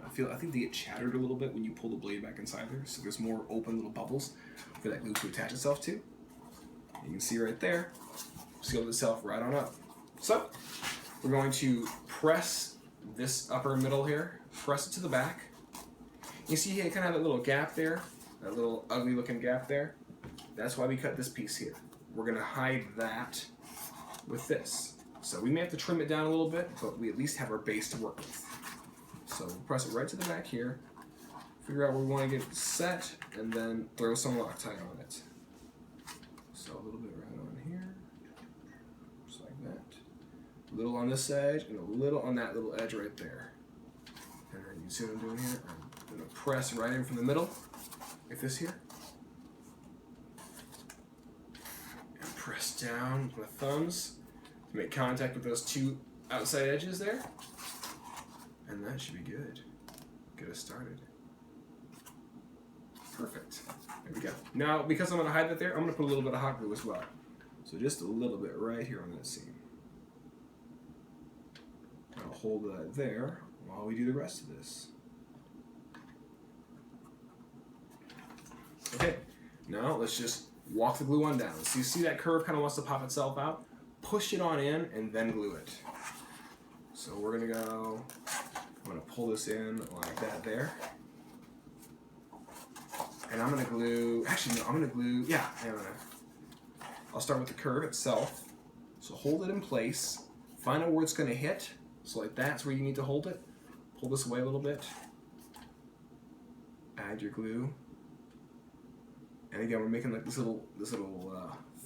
I think they get chattered a little bit when you pull the blade back inside there, so there's more open little bubbles for that glue to attach itself to. You can see right there, sealed itself right on up. So, we're going to press this upper middle here, press it to the back. You see you kind of have that little gap there, that little ugly looking gap there. That's why we cut this piece here. We're going to hide that with this. So we may have to trim it down a little bit, but we at least have our base to work with. So we'll press it right to the back here, figure out where we want to get it set, and then throw some Loctite on it. So a little bit right on here, just like that. A little on this edge, and a little on that little edge right there. And then you see what I'm doing here? I'm going to press right in from the middle, like this here. And press down with my thumbs to make contact with those two outside edges there. And that should be good. Get us started. Perfect. There we go. Now, because I'm going to hide that there, I'm going to put a little bit of hot glue as well. So just a little bit right here on that seam. I'll hold that there while we do the rest of this. Okay, now let's just walk the glue on down. So you see that curve kind of wants to pop itself out? Push it on in and then glue it. So we're going to go, I'm going to pull this in like that there. And I'm going to glue, actually no, I'm going to glue, yeah, I'll start with the curve itself. So hold it in place, find out where it's going to hit. So like that's where you need to hold it. Pull this away a little bit. Add your glue. And again, we're making like this little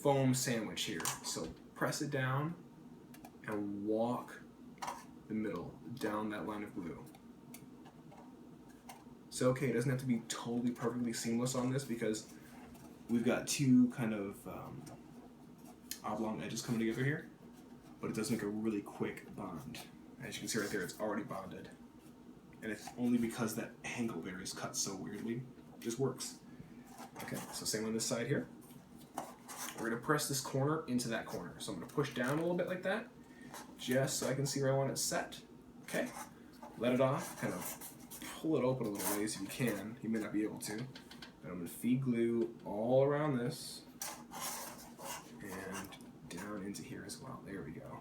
foam sandwich here. So press it down and walk the middle down that line of glue. So okay, it doesn't have to be totally perfectly seamless on this because we've got two kind of oblong edges coming together here, but it does make a really quick bond. As you can see right there, it's already bonded. And it's only because that angle there is cut so weirdly. It just works. Okay, so same on this side here. We're going to press this corner into that corner. So I'm going to push down a little bit like that, just so I can see where I want it set. Okay, let it off, kind of pull it open a little ways if you can. You may not be able to. But I'm going to feed glue all around this and down into here as well. There we go.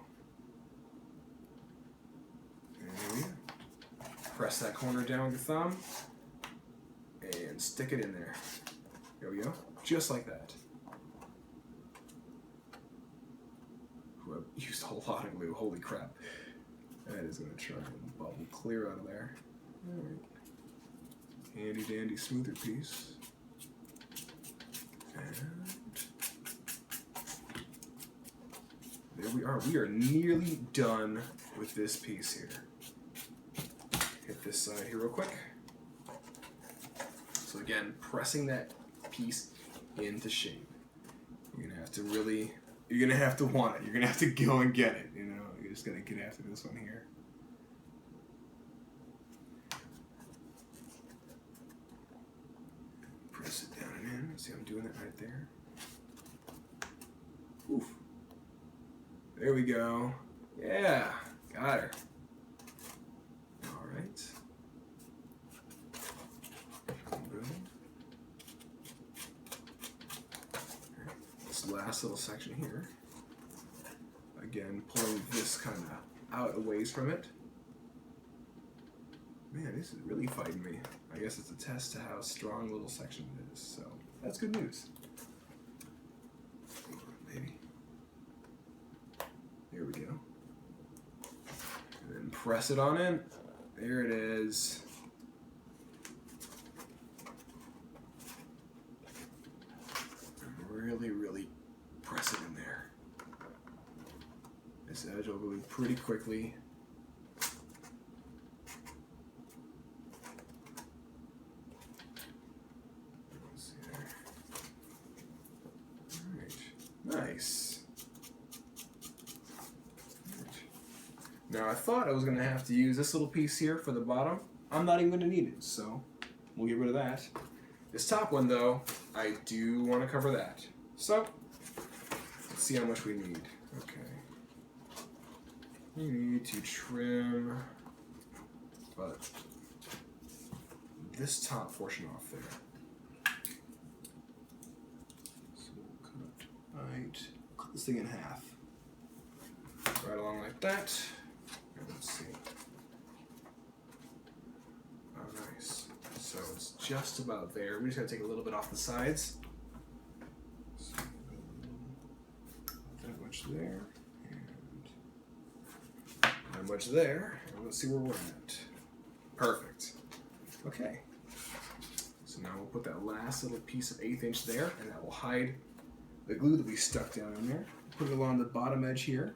There we go. Press that corner down with your thumb and stick it in there. There we go. Just like that. Ooh, I've used a lot of glue. Holy crap. That is going to try and bubble clear out of there. Alright. Handy dandy smoother piece. And there we are. We are nearly done with this piece here. Hit this side here real quick. So again, pressing that piece into shape. You're gonna have to really, you're gonna have to want it. You're gonna have to go and get it. You know, you're just gonna get after this one here. Press it down and in. See, I'm doing it right there. Oof. There we go. Yeah, got her. All right. This last little section here. Again, pulling this kind of out a ways from it. Man, this is really fighting me. I guess it's a test to how strong a little section it is, so that's good news. Come on, baby. There we go. And then press it on in. There it is. Really, really press it in there. This edge will glue pretty quickly. Let's see there. Alright, nice. Right. Now I thought I was going to have to use this little piece here for the bottom. I'm not even going to need it, so we'll get rid of that. This top one though, I do want to cover that. So, let's see how much we need. Okay. We need to trim, but this top portion off there. So we'll cut this thing in half. Right along like that. And let's see. Oh, nice. So it's just about there. We're just going to take a little bit off the sides. So, that much there. And much there. Let's see where we're at. Perfect. Okay. So now we'll put that last little piece of 1/8 inch there, and that will hide the glue that we stuck down in there. Put it along the bottom edge here.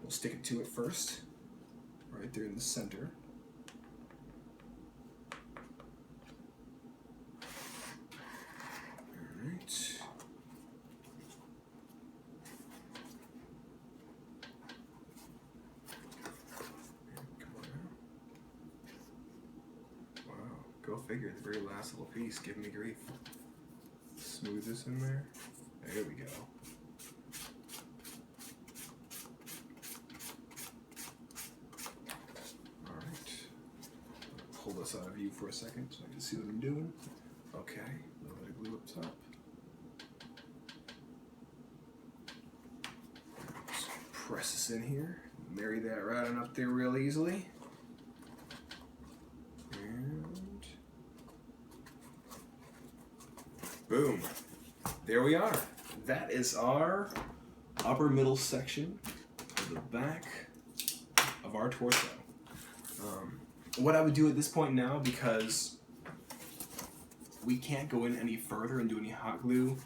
We'll stick it to it first, right there in the center. Alright. Wow, go figure, the very last little piece giving me grief. Smooth this in there. There we go. Pull this out of view for a second so I can see what I'm doing. Okay, a little bit of glue up top. Just press this in here. Marry that right on up there real easily. And boom. There we are. That is our upper middle section of the back of our torso. What I would do at this point now, because we can't go in any further and do any hot glue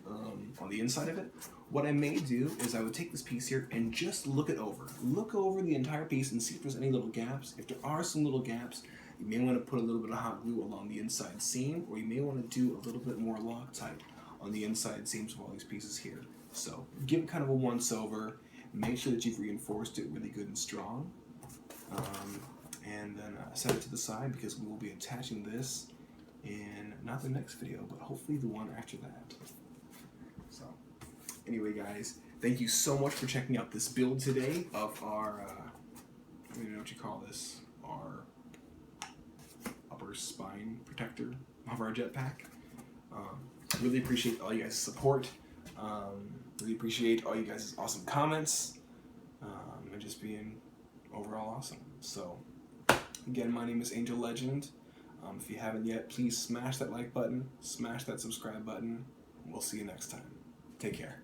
on the inside of it, what I may do is I would take this piece here and just look it over. Look over the entire piece and see if there's any little gaps. If there are some little gaps, you may want to put a little bit of hot glue along the inside seam, or you may want to do a little bit more Loctite on the inside seams of all these pieces here. So give it kind of a once over, make sure that you've reinforced it really good and strong. And then set it to the side, because we will be attaching this in not the next video, but hopefully the one after that. So anyway guys, thank you so much for checking out this build today of our, I don't even know what you call this, our upper spine protector of our jetpack. Really appreciate all you guys' support. Really appreciate all you guys' awesome comments, and just being overall awesome. So again, my name is Angelegend. If you haven't yet, please smash that like button, smash that subscribe button. We'll see you next time. Take care.